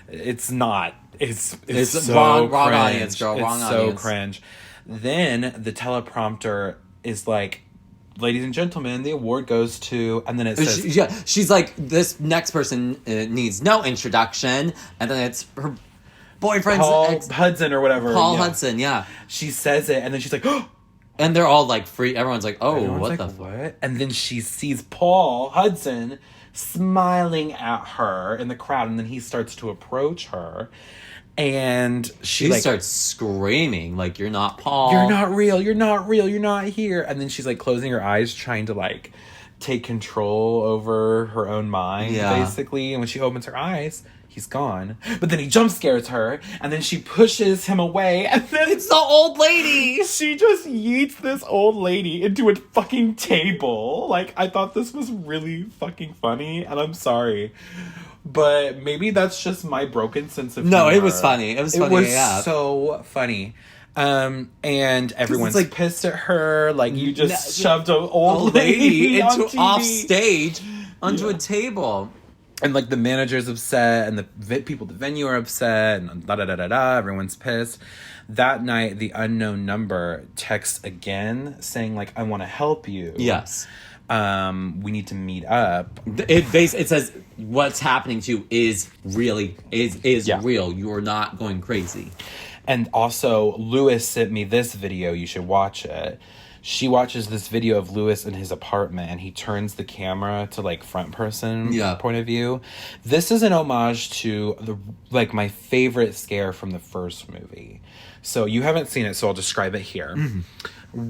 it's not. It's so wrong cringe. audience, girl. Wrong audience. So cringe. Then the teleprompter is like, ladies and gentlemen, the award goes to, and then it says, She's like, this next person needs no introduction, and then it's her boyfriend's Paul Hudson or whatever. Paul Hudson, yeah. She says it, and then she's like, oh! And they're all like free. Everyone's like, oh, Everyone's what like, the fuck? what? And then she sees Paul Hudson smiling at her in the crowd, and then he starts to approach her, and She like, starts screaming, like, you're not Paul. you're not real, you're not real, you're not here. And then she's like closing her eyes, trying to like take control over her own mind, basically. And when she opens her eyes, he's gone. But then he jump scares her, and then she pushes him away, and then It's the old lady! she just yeets this old lady into a fucking table. Like, I thought this was really fucking funny, and I'm sorry. But maybe that's just my broken sense of humor. No, it was funny. It was funny, It was yeah. so funny. And everyone's like- pissed at her. Like, you just shoved an old lady into on TV. off stage onto a table. And, like, the manager's upset, and the people at the venue are upset, and da-da-da-da-da, everyone's pissed. That night, the unknown number texts again, saying, like, I want to help you. Yes. We need to meet up. It says what's happening to you is really Yeah. real. You are not going crazy. And also, Lewis sent me this video. You should watch it. She watches this video of Lewis in his apartment, and he turns the camera to like front person point of view. This is an homage to my favorite scare from the first movie. So you haven't seen it, so I'll describe it here. Mm-hmm.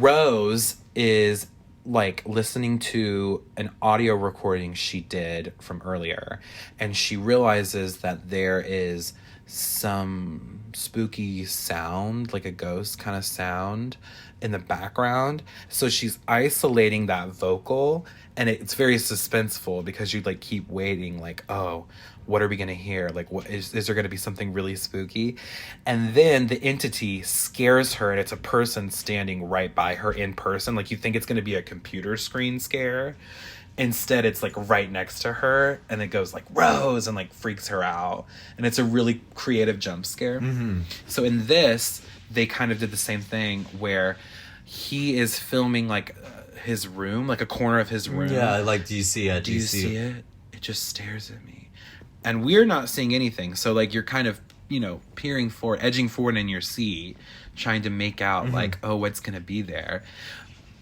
Rose is like listening to an audio recording she did from earlier, and she realizes that there is some spooky sound, like a ghost kind of sound in the background. So she's isolating that vocal, and it's very suspenseful because you like keep waiting, like, oh, what are we gonna hear? Like, what is there gonna be something really spooky? And then the entity scares her, and it's a person standing right by her in person. Like, you think it's gonna be a computer screen scare. Instead, it's like right next to her, and it goes like Rose and like freaks her out. And it's a really creative jump scare. Mm-hmm. So in this, they kind of did the same thing where he is filming like his room, like a corner of his room. Yeah, like, do you see it? Do you see it? It just stares at me. And we're not seeing anything. So like you're kind of, peering forward, edging forward in your seat, trying to make out like, oh, what's going to be there.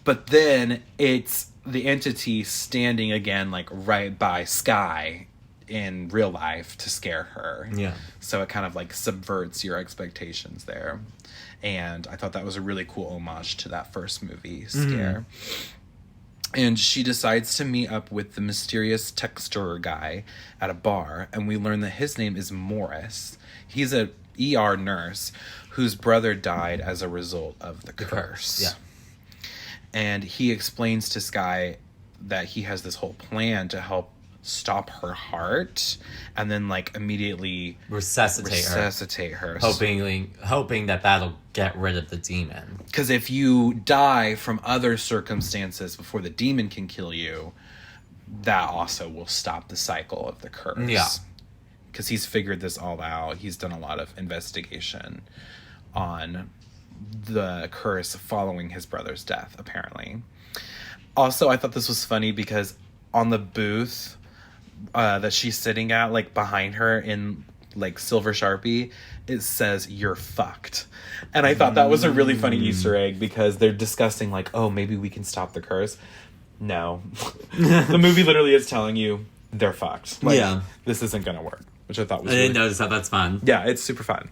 But then it's the entity standing again, like right by Skye in real life to scare her. Yeah. So it kind of like subverts your expectations there. And I thought that was a really cool homage to that first movie scare. And she decides to meet up with the mysterious texturer guy at a bar, and we learn that his name is Morris. He's a ER nurse whose brother died as a result of the curse. Yeah. And he explains to Skye that he has this whole plan to help stop her heart and then like immediately resuscitate her. Hoping that that'll get rid of the demon. Because if you die from other circumstances before the demon can kill you, that also will stop the cycle of the curse. Yeah. Because he's figured this all out. He's done a lot of investigation on the curse following his brother's death, apparently. Also, I thought this was funny because on the booth that she's sitting at, like behind her in like silver Sharpie, it says "You're fucked," and I thought that was a really funny Easter egg because they're discussing like, oh, maybe we can stop the curse. No, the movie literally is telling you they're fucked. Like, this isn't gonna work. Which I thought was didn't notice that. That's fun. Yeah, it's super fun.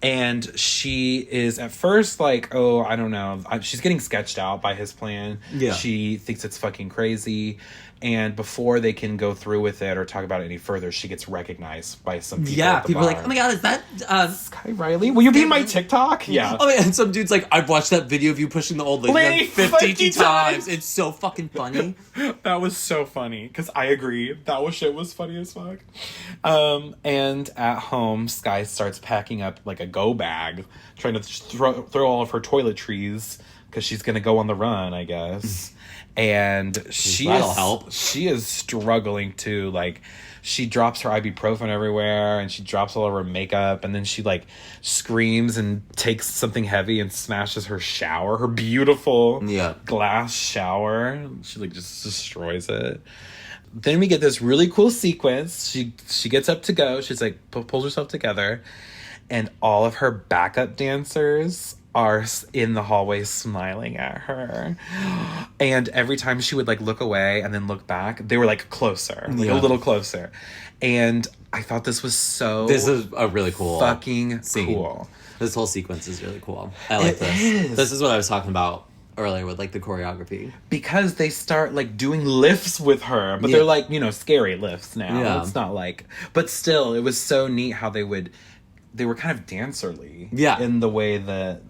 And she is at first like, oh, I don't know. She's getting sketched out by his plan. Yeah. She thinks it's fucking crazy. And before they can go through with it or talk about it any further, she gets recognized by some people. Yeah, at the people are bar. like, oh my god, is that Skye Riley? Will you be in my TikTok? Yeah. Oh, and some dude's like, I've watched that video of you pushing the old lady Lady, 50 times. It's so fucking funny. That was so funny, because I agree. That shit was funny as fuck. And at home, Skye starts packing up like a go bag, trying to throw all of her toiletries, because she's going to go on the run, I guess. And she That'll help. She is struggling to like she drops her ibuprofen everywhere, and she drops all of her makeup, and then she like screams and takes something heavy and smashes her shower, her beautiful glass shower. She like just destroys it. Then we get this really cool sequence. She gets up to go. She's like pulls herself together, and all of her backup dancers are in the hallway smiling at her. And every time she would like look away and then look back, they were like closer, like a little closer. And I thought this was this is a really cool fucking scene. Cool. This whole sequence is really cool. I like this. This is what I was talking about earlier with like the choreography, because they start like doing lifts with her, but they're like, you know, scary lifts now. It's not like, but still it was so neat how they were kind of dancerly in the way that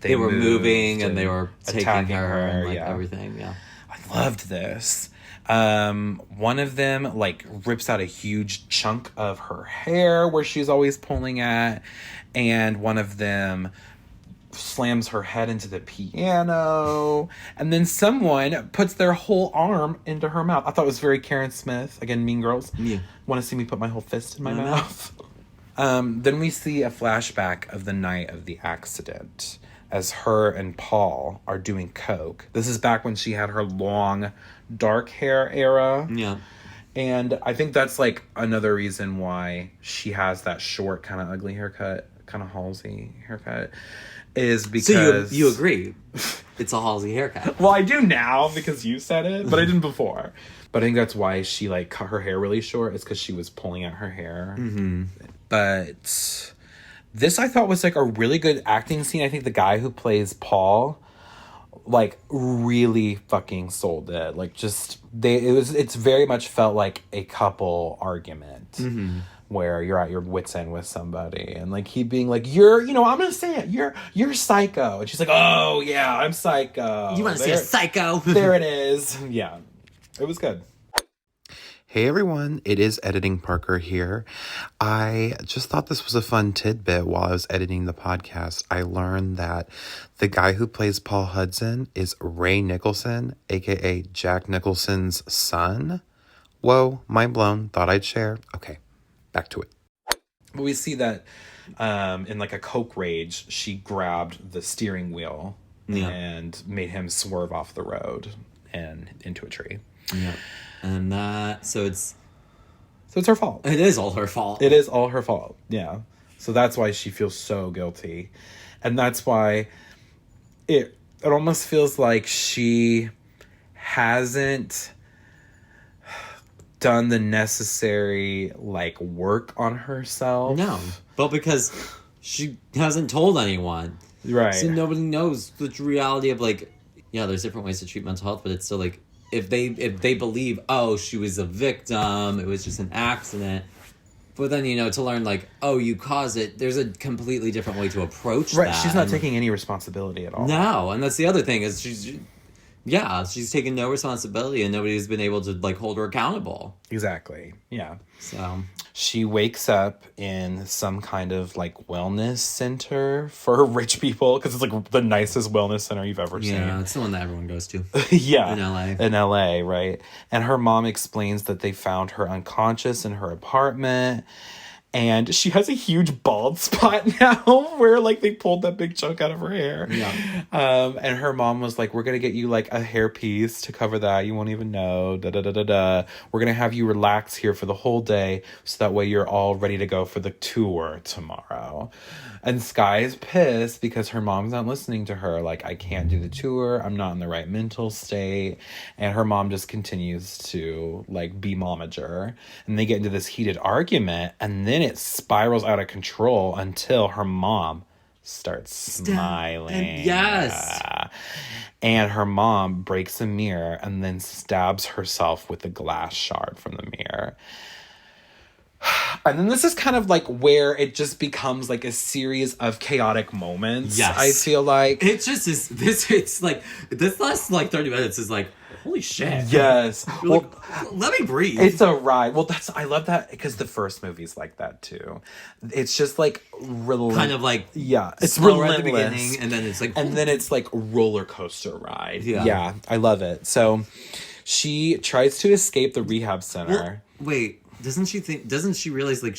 they were moving and they were taking her and like everything. I loved this. One of them like rips out a huge chunk of her hair where she's always pulling at, and one of them slams her head into the piano, and then someone puts their whole arm into her mouth. I thought it was very Karen Smith. Again, Mean Girls. Want to see me put my whole fist in my mouth? Then we see a flashback of the night of the accident as her and Paul are doing coke. This is back when she had her long, dark hair era. And I think that's like another reason why she has that short, kind of ugly haircut, kind of Halsey haircut, is because... So you agree it's a Halsey haircut? Well, I do now because you said it, but I didn't before. But I think that's why she like cut her hair really short, is because she was pulling out her hair. But this I thought was like a really good acting scene. I think the guy who plays Paul like really fucking sold it. Like just it's very much felt like a couple argument where you're at your wit's end with somebody, and like he being like, I'm gonna say it, you're psycho, and she's like, oh yeah, I'm psycho. You want to see a psycho? There it is. Yeah, it was good. Hey everyone, it is Editing Parker here. I just thought this was a fun tidbit while I was editing the podcast. I learned that the guy who plays Paul Hudson is Ray Nicholson, aka Jack Nicholson's son. Whoa, mind blown, thought I'd share. Okay, back to it. But we see that in like a coke rage, she grabbed the steering wheel and made him swerve off the road and into a tree. And so it's her fault. It is all her fault. It is all her fault. Yeah. So that's why she feels so guilty. And that's why it almost feels like she hasn't done the necessary like work on herself. No. But because she hasn't told anyone. Right. So nobody knows the reality of like, there's different ways to treat mental health, but it's still like, if they believe, oh, she was a victim, it was just an accident. But then, to learn like, oh, you caused it, there's a completely different way to approach that. Right, she's not taking any responsibility at all. No, and that's the other thing, is she's taking no responsibility, and nobody's been able to like hold her accountable. Exactly, yeah. So she wakes up in some kind of like wellness center for rich people, because it's like the nicest wellness center you've ever seen. Yeah, it's the one that everyone goes to. Yeah. In LA, right? And her mom explains that they found her unconscious in her apartment. And she has a huge bald spot now where, like, they pulled that big chunk out of her hair. Yeah. And her mom was like, we're going to get you, like, a hair piece to cover that. You won't even know. Da-da-da-da-da. We're going to have you relax here for the whole day, so that way you're all ready to go for the tour tomorrow. And Skye is pissed because her mom's not listening to her. Like, I can't do the tour. I'm not in the right mental state. And her mom just continues to, like, be momager. And they get into this heated argument. And then it spirals out of control until her mom starts smiling. And yes. And her mom breaks a mirror and then stabs herself with a glass shard from the mirror. And then this is kind of like where it just becomes like a series of chaotic moments. Yes. I feel like it's just it's like this last like 30 minutes is like, holy shit. Yes. Well, like, let me breathe. It's a ride. Well, I love that because the first movie's like that too. It's just like kind of like it's relentless at the beginning, and then it's like roller coaster ride. Yeah, I love it. So she tries to escape the rehab center. Well, wait. Doesn't she realize, like,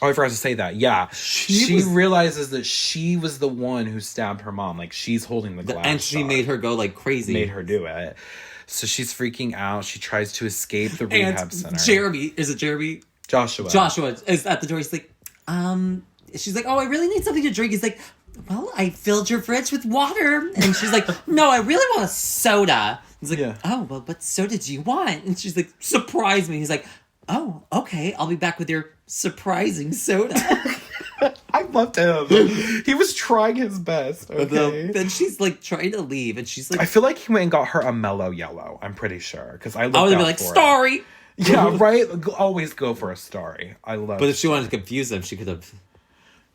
Oh, I forgot to say that. Yeah. She was- realizes that she was the one who stabbed her mom. Like, she's holding the glass and she shot. made her go, like, crazy. Made her do it. So she's freaking out. She tries to escape the rehab center. Jeremy, is it Jeremy? Joshua is at the door. He's like, she's like, oh, I really need something to drink. He's like, well, I filled your fridge with water. And she's like, no, I really want a soda. He's like, Yeah. oh, well, what soda do you want? And she's like, surprise me. He's like, oh, okay, I'll be back with your surprising soda. I loved him. He was trying his best. Okay. Then she's like trying to leave, and she's like, I feel like he went and got her a mellow yellow. I'm pretty sure. Because I looked I would out be like, for it. sorry. Yeah, right? Always go for a starry. I love But if she wanted to confuse them, she could have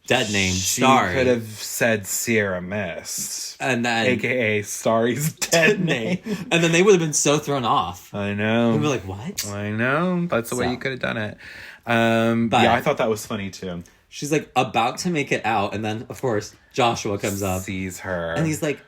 dead named She Starry. could have said Sierra Mist. And then AKA Starry's dead name. and then they would have been so thrown off. I know. We'd be like, what? I know. That's the way So. you could have done it. But- Yeah, I thought that was funny too. She's like about to make it out, and then of course Joshua comes up Sees her. and he's like,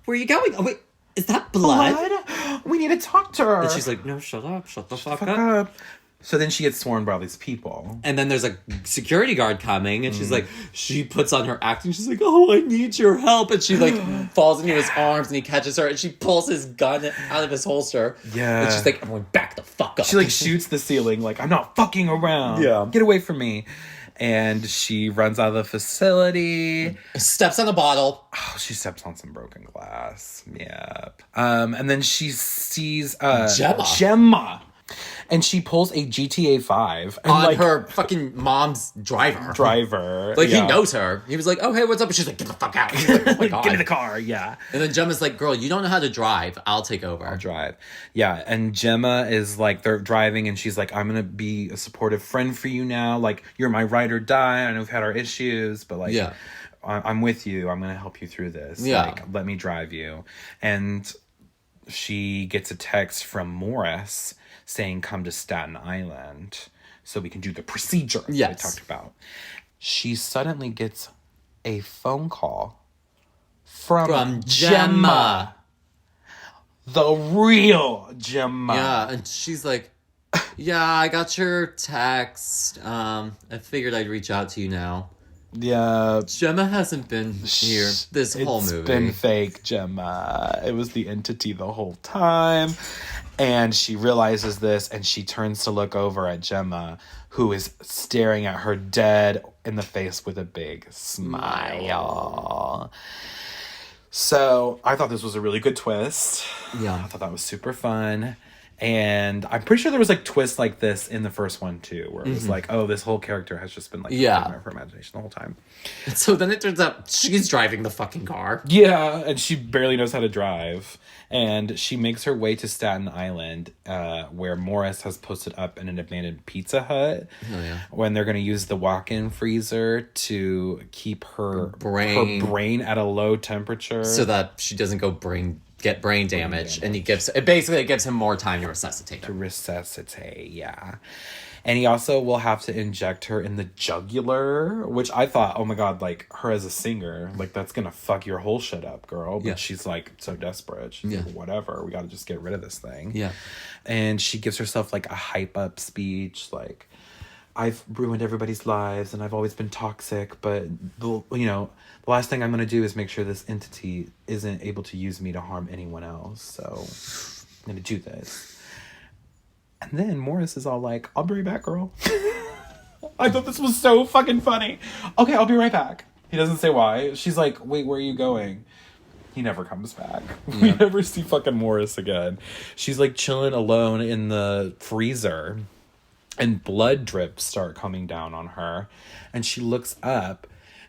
where are you going? Oh wait, is that blood? Blood? We need to talk to her. And she's like, no, shut up, shut the fuck Fuck up. up. So then she gets sworn by all these people. And then there's a security guard coming, and she's like, she puts on her acting. She's like, oh, I need your help. And she like falls into his arms, and he catches her, and she pulls his gun out of his holster. Yeah. And she's like, everyone back the fuck up. She like shoots the ceiling like, I'm not fucking around. Yeah. Get away from me. And she runs out of the facility. steps on a bottle. Oh, she steps on some broken glass. Yep. And then she sees Gemma. And she pulls a GTA 5 and On like her fucking mom's driver. Like He knows her. He was like, oh, hey, what's up? And she's like, get the fuck out. He's like, oh my God. Get in the car, yeah. And then Gemma's like, girl, you don't know how to drive. I'll take over. I'll drive. Yeah, and Gemma is like, they're driving and she's like, I'm gonna be a supportive friend for you now. Like, you're my ride or die. I know we've had our issues, but like, Yeah. I'm with you. I'm gonna help you through this. Yeah. Like, let me drive you. And she gets a text from Morris saying, come to Staten Island so we can do the procedure that Yes. we talked about. She suddenly gets a phone call from Gemma. The real Gemma. Yeah, and she's like, yeah, I got your text. I figured I'd reach out to you now. Yeah. Gemma hasn't been here this whole movie. It's been fake, Gemma. It was the entity the whole time. And she realizes this and she turns to look over at Gemma, who is staring at her dead in the face with a big smile. So I thought this was a really good twist. Yeah. I thought that was super fun. And I'm pretty sure there was like twists like this in the first one too, where it was like, oh, this whole character has just been like Yeah. a figment of her imagination the whole time. So then it turns out she's driving the fucking car. Yeah, and she barely knows how to drive. And she makes her way to Staten Island, where Morris has posted up an abandoned Pizza Hut. Oh, yeah. When they're going to use the walk-in freezer to keep her brain at a low temperature. So that she doesn't get brain damage. And it gives him more time to resuscitate her. Resuscitate, yeah. And he also will have to inject her in the jugular, which I thought, oh my God, like, her as a singer, like, that's gonna fuck your whole shit up, girl. But Yeah. she's, like, so desperate. She's like, whatever, we gotta just get rid of this thing. Yeah. And she gives herself, like, a hype-up speech, like, I've ruined everybody's lives, and I've always been toxic, but, the last thing I'm gonna do is make sure this entity isn't able to use me to harm anyone else, so I'm gonna do this. And then Morris is all like, I'll be right back, girl. I thought this was so fucking funny. Okay, I'll be right back. He doesn't say why. She's like, wait, where are you going? He never comes back. Yeah. We never see fucking Morris again. She's like chilling alone in the freezer. And blood drips start coming down on her. And she looks up.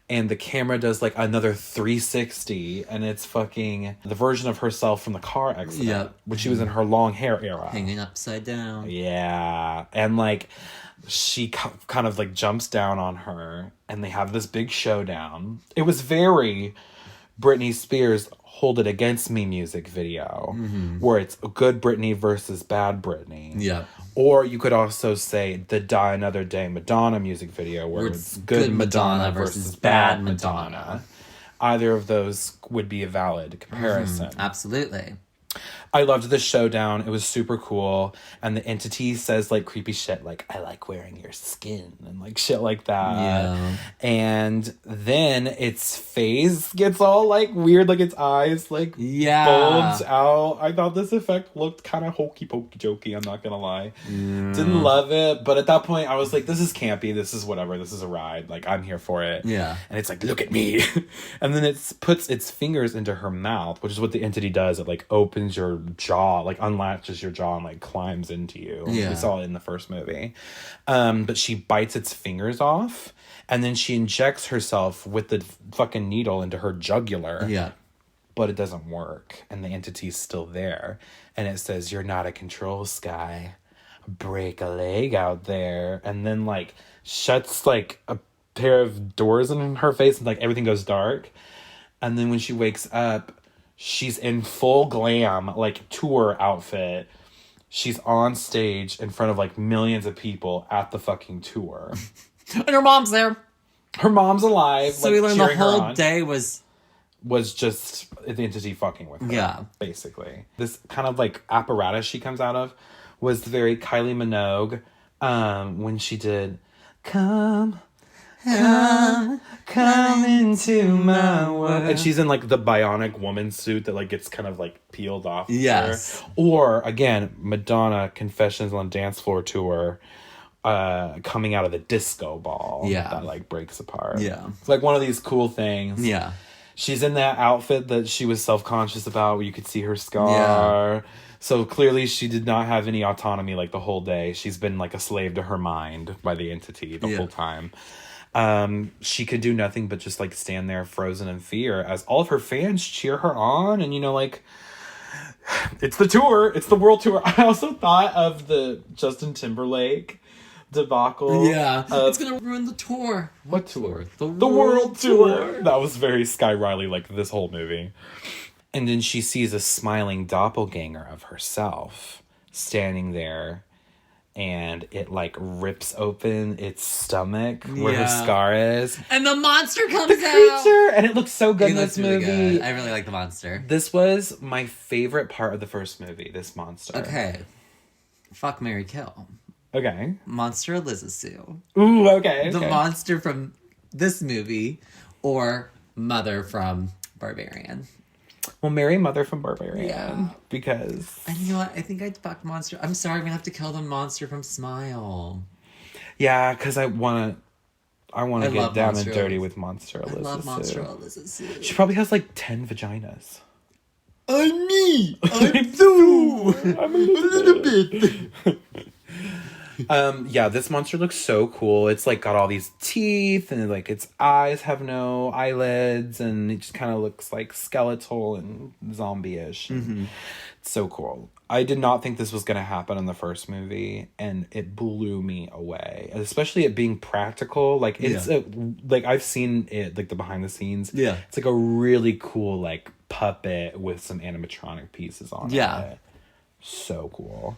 And the camera does like another 360, and it's fucking the version of herself from the car accident, Yep. when she was in her long hair era. Hanging upside down. Yeah, and like she kind of like jumps down on her, and they have this big showdown. It was very Britney Spears Hold It Against Me music video, where it's good Britney versus bad Britney. Yeah. Or you could also say the Die Another Day Madonna music video, where it's good Madonna versus bad Madonna. Either of those would be a valid comparison. Absolutely. I loved the showdown. It was super cool. And the entity says like creepy shit like, I like wearing your skin and like shit like that. Yeah. And then its face gets all like weird, like its eyes like bulge out. I thought this effect looked kind of hokey pokey jokey, I'm not gonna lie. Didn't love it, but at that point I was like, this is campy, this is whatever, this is a ride. Like, I'm here for it. Yeah. And it's like, look at me. And then it puts its fingers into her mouth, which is what the entity does. It like opens your jaw, like unlatches your jaw and like climbs into you. Yeah. We saw it in the first movie. But she bites its fingers off and then she injects herself with the fucking needle into her jugular. Yeah. But it doesn't work. And the entity's still there. And it says, you're not a control, Skye. Break a leg out there. And then like shuts like a pair of doors in her face and like everything goes dark. And then when she wakes up, she's in full glam, like, tour outfit. She's on stage in front of, like, millions of people at the fucking tour. And her mom's there. Her mom's alive. So like, we learned the cheering her whole on. day was Just the entity fucking with her. Yeah. Basically. This kind of, like, apparatus she comes out of was very Kylie Minogue when she did Come into my world. And she's in like the bionic woman suit that like gets kind of like peeled off. Yes. Her. Or again, Madonna Confessions on Dance Floor tour, coming out of the disco ball. Yeah. That like breaks apart. Yeah. It's like one of these cool things. Yeah. She's in that outfit that she was self-conscious about where you could see her scar. Yeah. So clearly she did not have any autonomy like the whole day. She's been like a slave to her mind by the entity the whole time. She could do nothing but just like stand there frozen in fear as all of her fans cheer her on. And, you know, like, it's the tour. It's the world tour. I also thought of the Justin Timberlake debacle. Yeah. It's going to ruin the tour. What tour? The world tour. That was very Skye Riley, like this whole movie. And then she sees a smiling doppelganger of herself standing there. And it like rips open its stomach where her scar is. And the monster comes the creature! And it looks so good in this movie. Really good. I really like the monster. This was my favorite part of the first movie, this monster. Okay. Fuck, marry, kill. Okay. Monster Eliza Sue. Ooh, okay. The monster from this movie or Mother from Barbarian. Well, marry Mother from Barbarian. Yeah. Because... And you know what? I think I'd fuck Monster. I'm sorry, I'm going to have to kill the monster from Smile. Yeah, because I want to get down Monster and dirty with Monster Eliza Sue. I love Monster Eliza Sue. She probably has like 10 vaginas. I'm me! I'm Sue! I'm a little bit. Yeah, this monster looks so cool. It's like got all these teeth and like its eyes have no eyelids and it just kind of looks like skeletal and zombie-ish. Mm-hmm. It's so cool. I did not think this was going to happen in the first movie and it blew me away. Especially it being practical. Like it's like I've seen it, like the behind the scenes. Yeah. It's like a really cool like puppet with some animatronic pieces on it. Yeah. So cool.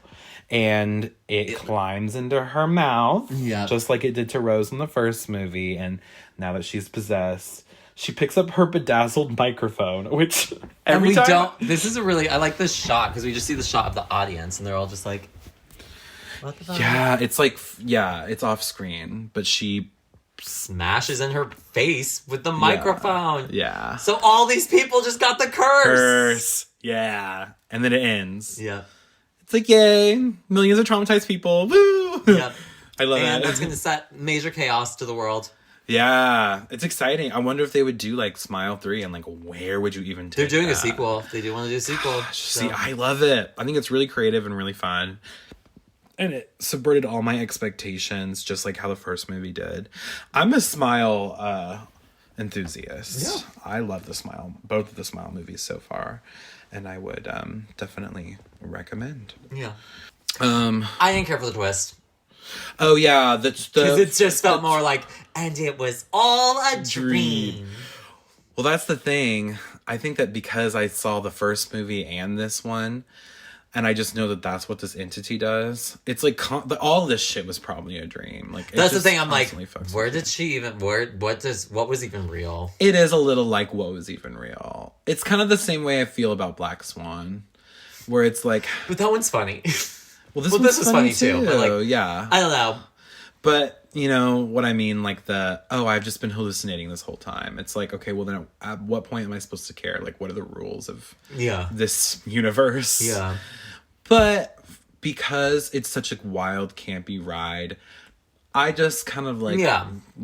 And it climbs into her mouth, just like it did to Rose in the first movie. And now that she's possessed, she picks up her bedazzled microphone, which every time... This is a really... I like this shot, because we just see the shot of the audience, and they're all just like... What the fuck? Yeah, it's like... Yeah, it's off screen, but she... smashes in her face with the microphone. Yeah. So all these people just got the curse. Yeah. And then it ends. Yeah. It's like, yay, millions of traumatized people. Woo! Yeah. I love and it. that's going to set major chaos to the world. Yeah. It's exciting. I wonder if they would do, like, Smile 3 and, like, where would you even take They're doing that? a sequel. They do want to do a sequel. See, I love it. I think it's really creative and really fun. And it subverted all my expectations, just like how the first movie did. I'm a Smile enthusiast. Yeah. I love the Smile, both of the Smile movies so far. And I would definitely recommend. Yeah. I didn't care for the twist. Oh, yeah. Because it just felt more like, and it was all a dream. Well, that's the thing. I think that because I saw the first movie and this one, and I just know that that's what this entity does. It's like all this shit was probably a dream. Like that's the thing. I'm like, where did she even? What was even real? It is a little like what was even real. It's kind of the same way I feel about Black Swan. where it's like, But that one's funny. well, this, Well, one's this was funny too, but, like, yeah. I don't know. But you know what I mean, like I've just been hallucinating this whole time. It's like, okay, well then at what point am I supposed to care? Like, what are the rules of this universe? Yeah. But because it's such a wild, campy ride, I just kind of like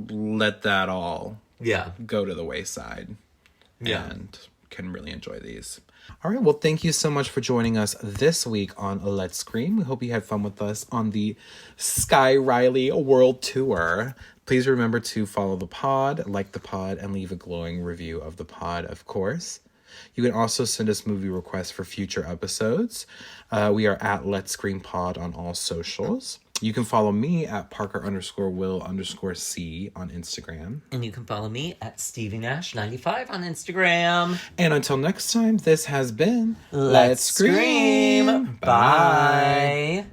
let that all go to the wayside. Yeah. And can really enjoy these. All right, well, thank you so much for joining us this week on Let's Scream. We hope you had fun with us on the Skye Riley World Tour. Please remember to follow the pod, like the pod, and leave a glowing review of the pod, of course. You can also send us movie requests for future episodes. We are at Let's Scream Pod on all socials. You can follow me at Parker_Will_C on Instagram. And you can follow me at Stevie Nash 95 on Instagram. And until next time, this has been Let's Scream. Bye.